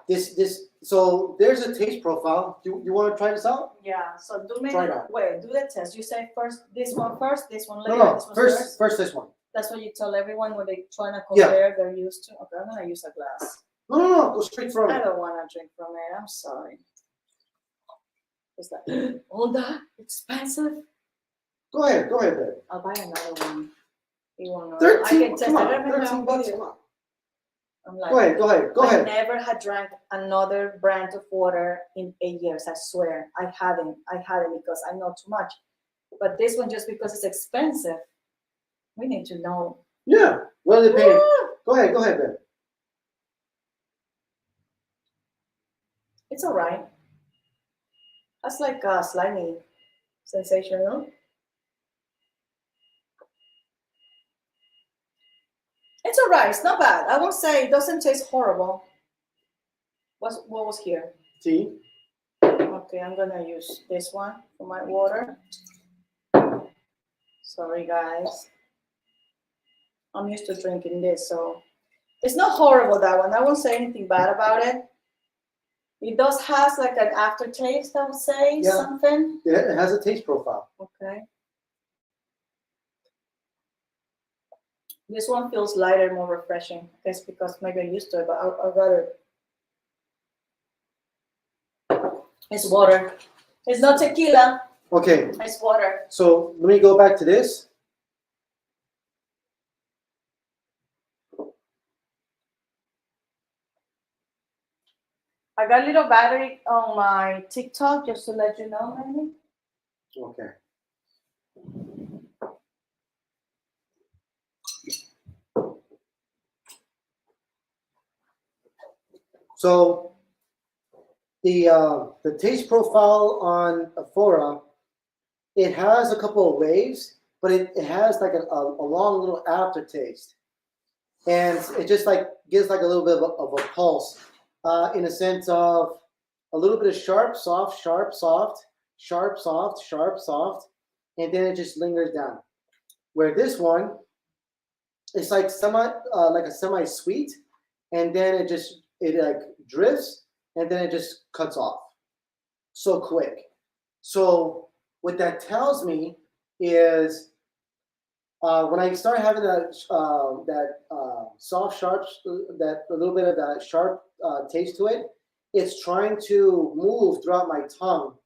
so there's a taste profile. You want to try this out? Yeah. So do Try it out. wait, do the test. You say this one first, this one No, later, no, this one first this one. That's what you tell everyone when they trying to Yeah. compare they're used to. Okay, I'm gonna use a glass. No, go straight from I it. don't wanna drink from it. I'm sorry. It's like all that expensive. Go ahead, babe. I'll buy another one. You won't know. 13, I can test come it. on, I remember 13 on bucks, video. come on. I'm like, Go ahead. I never had drank another brand of water in 8 years. I swear, I hadn't because I know too much. But this one, just because it's expensive, we need to know. Yeah, what are they paying? Ah, Go ahead, babe. it's all right. That's like a slimy sensation, no? It's all right. It's not bad. I won't say it doesn't taste horrible. What was here? Tea. Okay, I'm gonna use this one for my water. Sorry, guys. I'm used to drinking this, so it's not horrible, that one. I won't say anything bad about it. It does has like an aftertaste, I would say, Yeah. something. It has a taste profile. Okay. This one feels lighter, more refreshing. I guess because maybe I'm used to it, but I'd rather. It's water. It's not tequila. Okay, It's water. so let me go back to this. I got a little battery on my TikTok just to let you know, maybe. Okay. So the taste profile on Ophora, it has a couple of waves, but it has like a long little aftertaste, and it just like gives like a little bit of a pulse, in a sense of a little bit of sharp, soft, sharp, soft, sharp, soft, sharp, soft, and then it just lingers down. Where this one, it's like like a semi sweet, and then it like drifts, and then it just cuts off so quick. So what that tells me is, when I start having that soft, sharp, that a little bit of that sharp taste to it, it's trying to move throughout my tongue.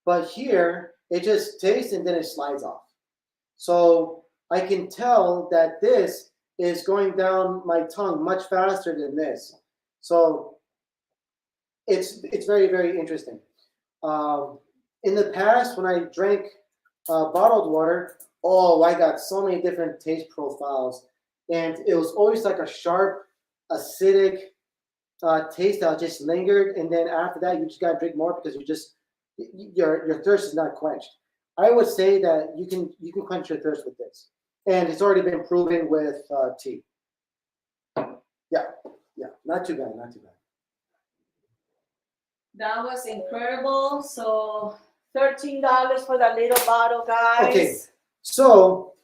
But here, it just tastes and then it slides off. So I can tell that this is going down my tongue much faster than this. So it's very, very interesting. In the past, when I drank bottled water, oh, I got so many different taste profiles, and it was always like a sharp, acidic taste that just lingered, and then after that, you just gotta drink more because your thirst is not quenched. I would say that you can quench your thirst with this, and it's already been proven with tea. Yeah, not too bad, not too bad. That was incredible. So $13 for that little bottle, guys. Okay, so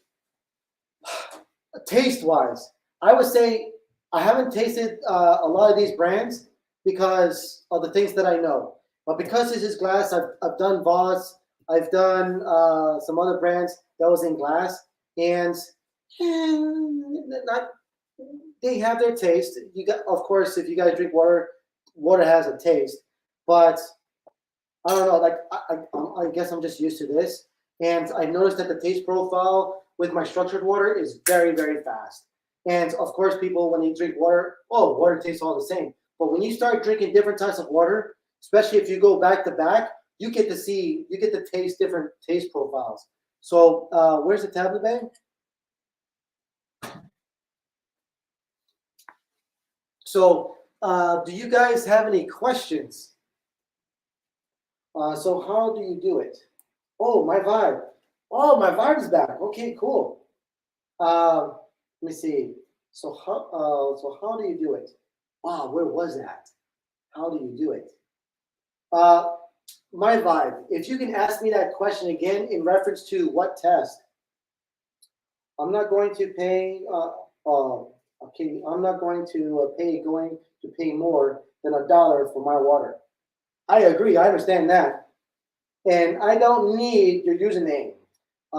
taste-wise, I would say I haven't tasted a lot of these brands because of the things that I know. But because this is glass, I've done Voss, I've done some other brands that was in glass, and not, they have their taste. You got, of course, if you guys drink water, water has a taste. But I don't know, like I guess I'm just used to this, and I noticed that the taste profile with my structured water is very, very fast. And of course, people when you drink water, oh, water tastes all the same. But when you start drinking different types of water, especially if you go back to back, you get to taste different taste profiles. So where's the tablet bag? So do you guys have any questions? So how do you do it? Oh, my vibe. Oh, my vibe is back. Okay, cool. Let me see. So how do you do it? Wow, where was that? How do you do it? My vibe. If you can ask me that question again in reference to what test, I'm not going to pay. Okay, I'm not going to pay more than $1 for my water. I agree. I understand that, and I don't need your username.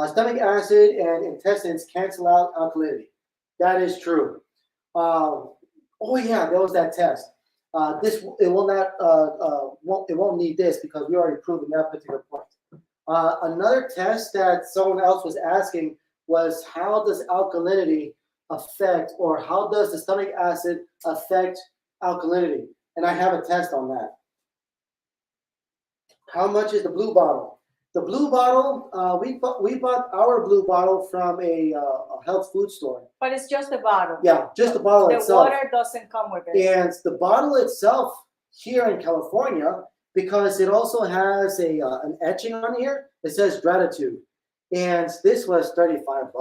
Stomach acid and intestines cancel out alkalinity. That is true. Oh yeah, there was that test. This it will not it won't need this because we already proved that particular point. Another test that someone else was asking was how does alkalinity affect, or how does the stomach acid affect alkalinity? And I have a test on that. How much is the blue bottle? The blue bottle, we bought our blue bottle from a health food store. But it's just a bottle. Yeah, just the bottle The itself. water doesn't come with it. And the bottle itself here in California, because it also has an etching on here, it says gratitude. And this was $35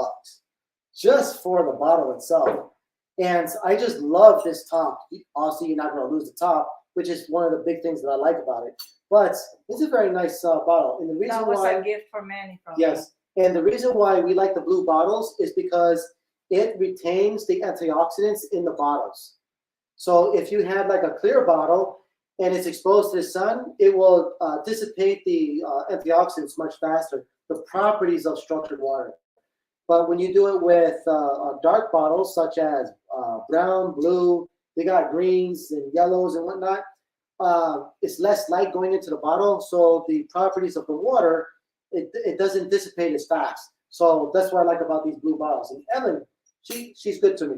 just for the bottle itself. And I just love this top. Obviously, you're not going to lose the top, which is one of the big things that I like about it. But it's a very nice bottle. And the reason that was why, a gift for Manny from yes, and the reason why we like the blue bottles is because it retains the antioxidants in the bottles. So if you have like a clear bottle and it's exposed to the sun, it will dissipate the antioxidants much faster, the properties of structured water. But when you do it with dark bottles, such as brown, blue, they got greens and yellows and whatnot, it's less light going into the bottle, so the properties of the water, it doesn't dissipate as fast. So that's what I like about these blue bottles. And Ellen, she's good to me.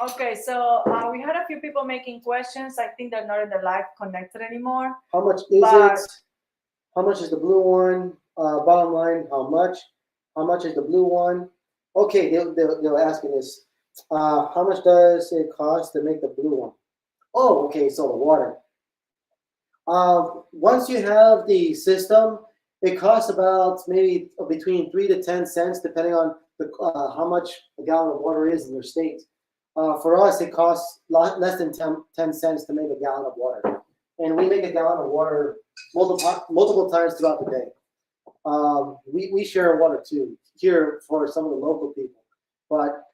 Okay, so we had a few people making questions. I think they're not in the live connected anymore. How much is But- it? How much is the blue one? Bottom line, how much? How much is the blue one? Okay, they'll ask me this. How much does it cost to make the blue one? Oh, okay, so the water. Once you have the system, it costs about maybe between 3 to 10 cents, depending on how much a gallon of water is in your state. For us, it costs less than 10 cents to make a gallon of water. And we make a gallon of water multiple times throughout the day. We share water too here for some of the local people. But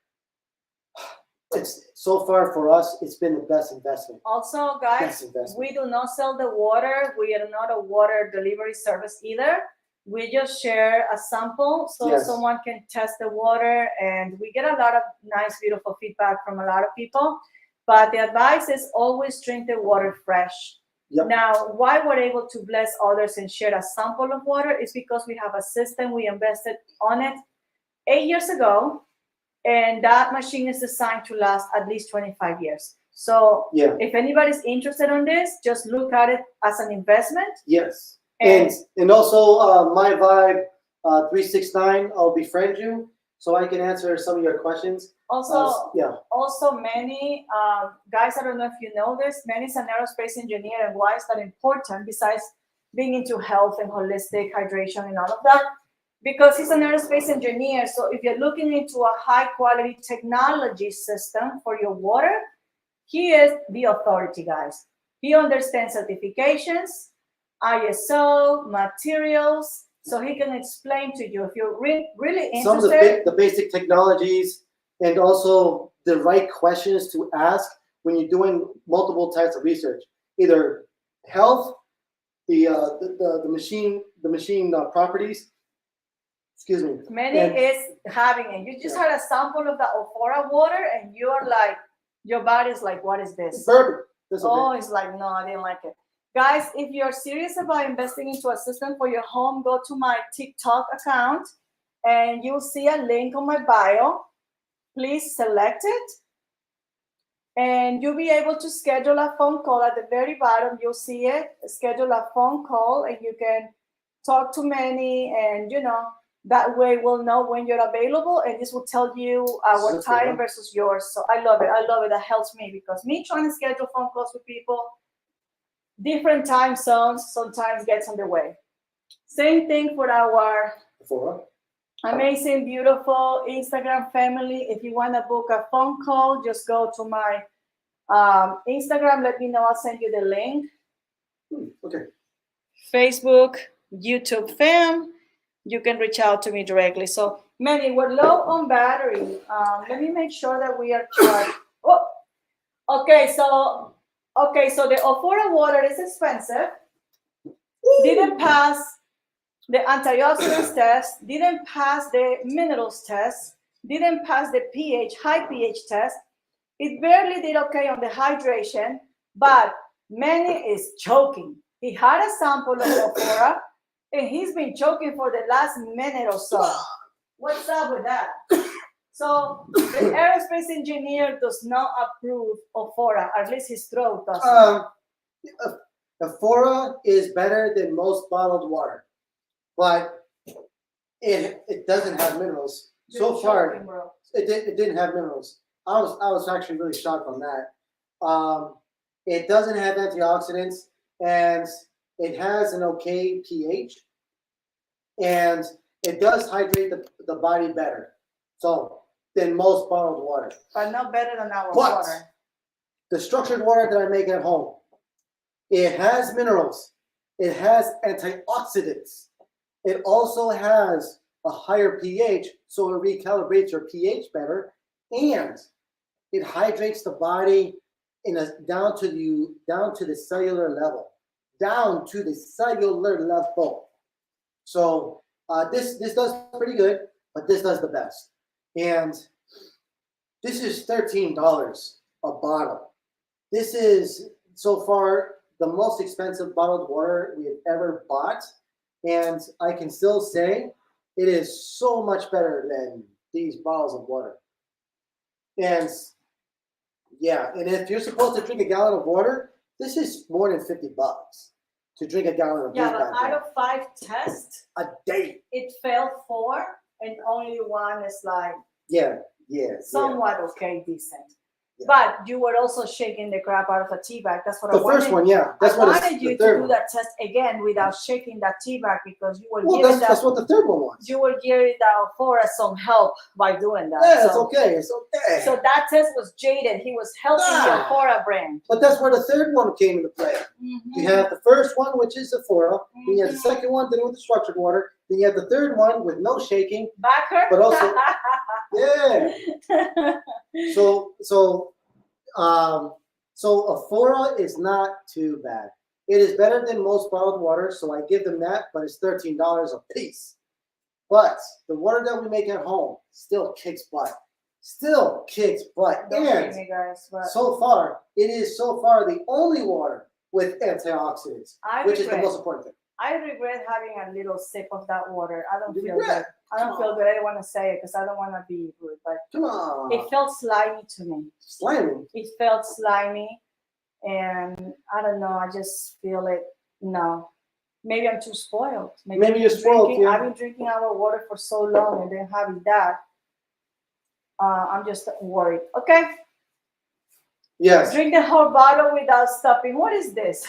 it's so far for us, it's been the best investment. Also, guys, Best investment. we do not sell the water. We are not a water delivery service either. We just share a sample so Yes. someone can test the water, and we get a lot of nice, beautiful feedback from a lot of people. But the advice is always drink the water fresh. Yep. Now, why we're able to bless others and share a sample of water is because we have a system. We invested on it 8 years ago, and that machine is designed to last at least 25 years. So Yeah. if anybody's interested on this, just look at it as an investment. Yes. And And also my vibe 369, I'll befriend you so I can answer some of your questions. also, Yeah. also many guys, I don't know if you know this, Manny's an aerospace engineer, and why is that important besides being into health and holistic hydration and all of that? Because he's an aerospace engineer. So if you're looking into a high quality technology system for your water, he is the authority, guys. He understands certifications, ISO, materials, so he can explain to you if you're really Some of interested. the basic technologies and also the right questions to ask when you're doing multiple types of research, either health, the machine properties. Excuse me. Many And- is having it. You just had a sample of the Ophora water, and you're like, your body's like, what is this? Bourbon. That's okay. Oh, it's like, no, I didn't like it. Guys, if you're serious about investing into a system for your home, go to my TikTok account and you'll see a link on my bio. Please select it. And you'll be able to schedule a phone call at the very bottom. You'll see it. Schedule a phone call and you can talk to Manny, and that way we'll know when you're available, and this will tell you our That's time good. versus yours. So I love it. I love it. That helps me because me trying to schedule phone calls with people, different time zones, sometimes gets in the way. Same thing for our Ophora. amazing, beautiful Instagram family. If you want to book a phone call, just go to my Instagram. Let me know. I'll send you the link. Okay. Facebook, YouTube fam. You can reach out to me directly. So, Manny, we're low on battery. Let me make sure that we are charged. Oh, okay. So the Ophora water is expensive. Didn't pass the antioxidants test. Didn't pass the minerals test. Didn't pass the high pH test. It barely did okay on the hydration, but Manny is choking. He had a sample of Ophora, and he's been choking for the last minute or so. What's up with that? So the aerospace engineer does not approve Ophora, at least his throat doesn't. Ophora is better than most bottled water, but it doesn't have minerals. So You're far, choking, bro. it didn't have minerals. I was actually really shocked on that. It doesn't have antioxidants, and it has an okay pH, and it does hydrate the body better, so than most bottled water. But not better than our But water. the structured water that I make at home, it has minerals, it has antioxidants, it also has a higher pH, so it recalibrates your pH better, and it hydrates the body down to the cellular level, So this does pretty good, but this does the best. And this is $13 a bottle. This is so far the most expensive bottled water we have ever bought, and I can still say it is so much better than these bottles of water. And yeah, and if you're supposed to drink a gallon of water, this is more than $50 to drink a gallon of Yeah, this but bad out boy. of 5 tests, A day. it failed 4, and only 1 is like Yeah. somewhat okay, decent. Yeah. But you were also shaking the crap out of a tea bag. That's what The I wanted. first one, yeah. That's I what wanted it's you the to third do one. that test again without shaking that tea bag because you were Well, giving that's what the third one was. you were giving that Ophora some help by doing that. Yeah, it's so, okay. It's okay. So that test was jaded. He was helping the Ah. Ophora brand. But that's where the third one came into play. You have the first one, which is Ophora. Then you have the second one, dealing with the structured water. Then you have the third one with no shaking. Backer. But also, yeah. So Ophora is not too bad. It is better than most bottled water, so I give them that. But it's $13 a piece. But the water that we make at home still kicks butt. Still kicks butt. Don't And blame me, guys, but so far, it is so far the only water with antioxidants, which is the most important thing. I regret having a little sip of that water. I don't You feel regret? good. I don't feel good. I don't want to say it because I don't want to be rude, but Come on. it felt slimy to me. Slimy. It felt slimy, and I don't know. I just feel it. No, maybe I'm too spoiled. Maybe you're spoiled. Yeah. I've been drinking our water for so long, and then having that, I'm just worried. Okay. Yes. Drink the whole bottle without stopping. What is this?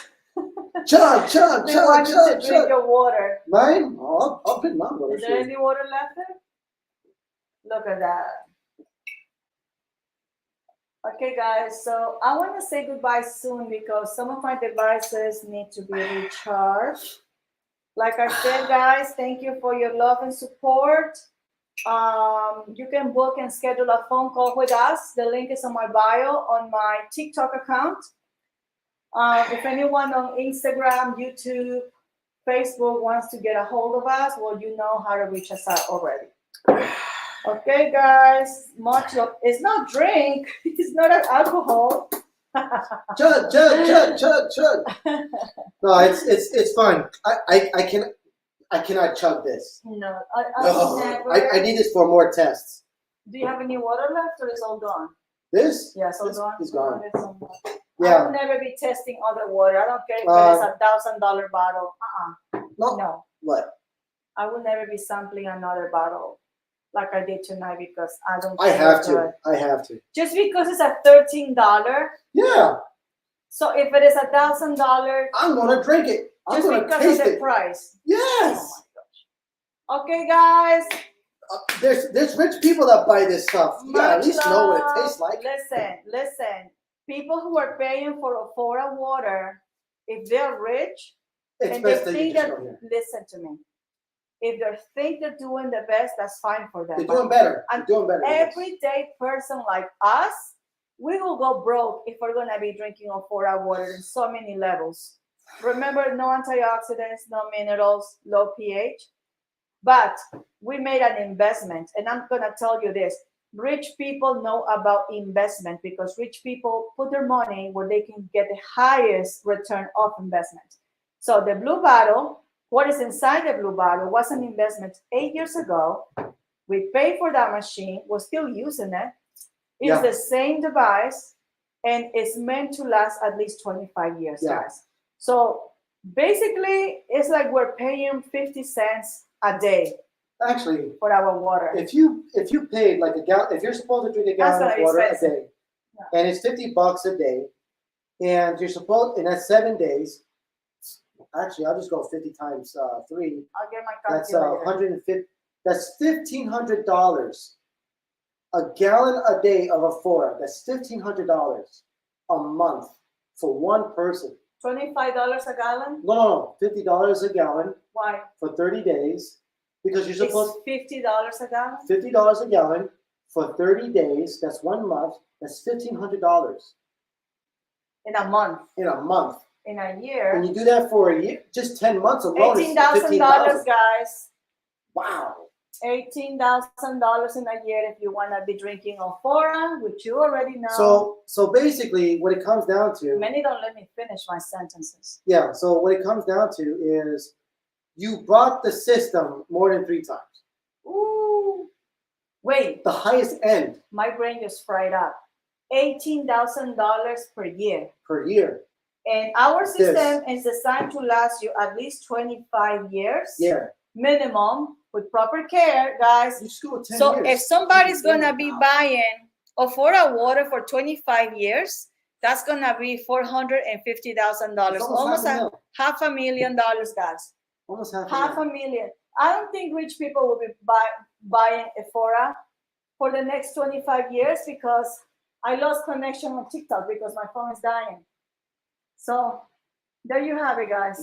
Chug. They want you to drink your water. Mine? Oh, I'll pick my water. Is there any water left there? Look at that. Okay, guys, so I want to say goodbye soon because some of my devices need to be recharged. Like I said, guys, thank you for your love and support. You can book and schedule a phone call with us. The link is on my bio on my TikTok account. If anyone on Instagram, YouTube, Facebook wants to get a hold of us, well, you know how to reach us out already. Okay, guys, much love. It's not drink. It's not an alcohol. Chug. No, it's fun. I cannot chug this. No, I need this for more tests. Do you have any water left, or is all gone? This? Yeah, so This gone. is gone. I will never be testing other water. I don't care if it's a $1,000 bottle. No. What? I will never be sampling another bottle like I did tonight because I don't. I have to. Just because it's a $13. Yeah. So if it is $1,000, I'm gonna drink it. I'm just gonna because taste of the it. price. Yes. Oh my gosh. Okay, guys. There's rich people that buy this stuff. You gotta at least know what it tastes like. Listen. People who are paying for Ophora water, if they're rich, It's and best they that you think just that, go here. listen to me. If they think they're doing the best, that's fine for them. They're doing better. An They're doing better. everyday person like us, we will go broke if we're gonna be drinking Ophora water in so many levels. Remember, no antioxidants, no minerals, low pH. But we made an investment, and I'm gonna tell you this. Rich people know about investment because rich people put their money where they can get the highest return of investment. So the blue bottle, what is inside the blue bottle was an investment 8 years ago. We paid for that machine. We're still using it. It's the same device, and it's meant to last at least 25 years, guys. So basically, it's like we're paying 50 cents a day. Actually, for our water. If you paid like a gallon, if you're supposed to drink a gallon of water a day, and it's $50 a day, and you're supposed, and that's 7 days. Actually, I'll just go 50 times 3. I'll get my calculator. That's calculator. $150. That's $1,500 a gallon a day of Ophora. That's $1,500 a month for one person. $25 a gallon? No, $50 a gallon. Why? For 30 days. Because you're supposed $50 a gallon? $50 a gallon for 30 days. That's 1 month. That's $1,500. In a month. In a month. In a year. And you do that for a year, just 10 months alone. $18,000, guys. Wow. $18,000 in a year if you want to be drinking Ophora, which you already know. So basically, what it comes down to, Many don't let me finish my sentences. yeah. So what it comes down to is you bought the system more than 3 times. Ooh. Wait, The highest end my brain just fried up. $18,000 per year. per year. And our This. system is designed to last you at least 25 years Yeah. minimum with proper care, guys. You just go with 10 So years. if somebody's Yeah. gonna be buying Ophora Water for 25 years, that's gonna be $450,000. It's Almost half a million. $500,000, guys. Almost half Half a a million. million. I don't think rich people will be buying Ophora for the next 25 years because I lost connection on TikTok because my phone is dying. So there you have it, guys.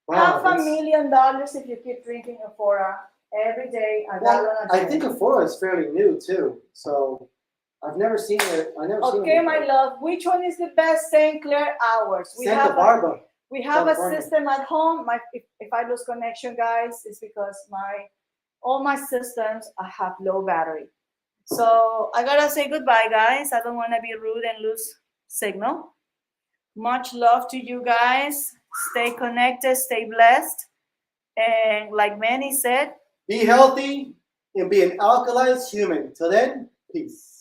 Wow, Half a million dollars if you keep drinking Ophora every day. Well, I think Ophora is fairly new too, so I've never seen it. Okay, my love. Which one is the best? St. Clair hours. Santa Barbara. We have California. a system at home. If I lose connection, guys, it's because all my systems I have low battery. So I gotta say goodbye, guys. I don't want to be rude and lose signal. Much love to you guys. Stay connected, stay blessed. And like Manny said, be healthy and be an alkalized human. Till then, peace.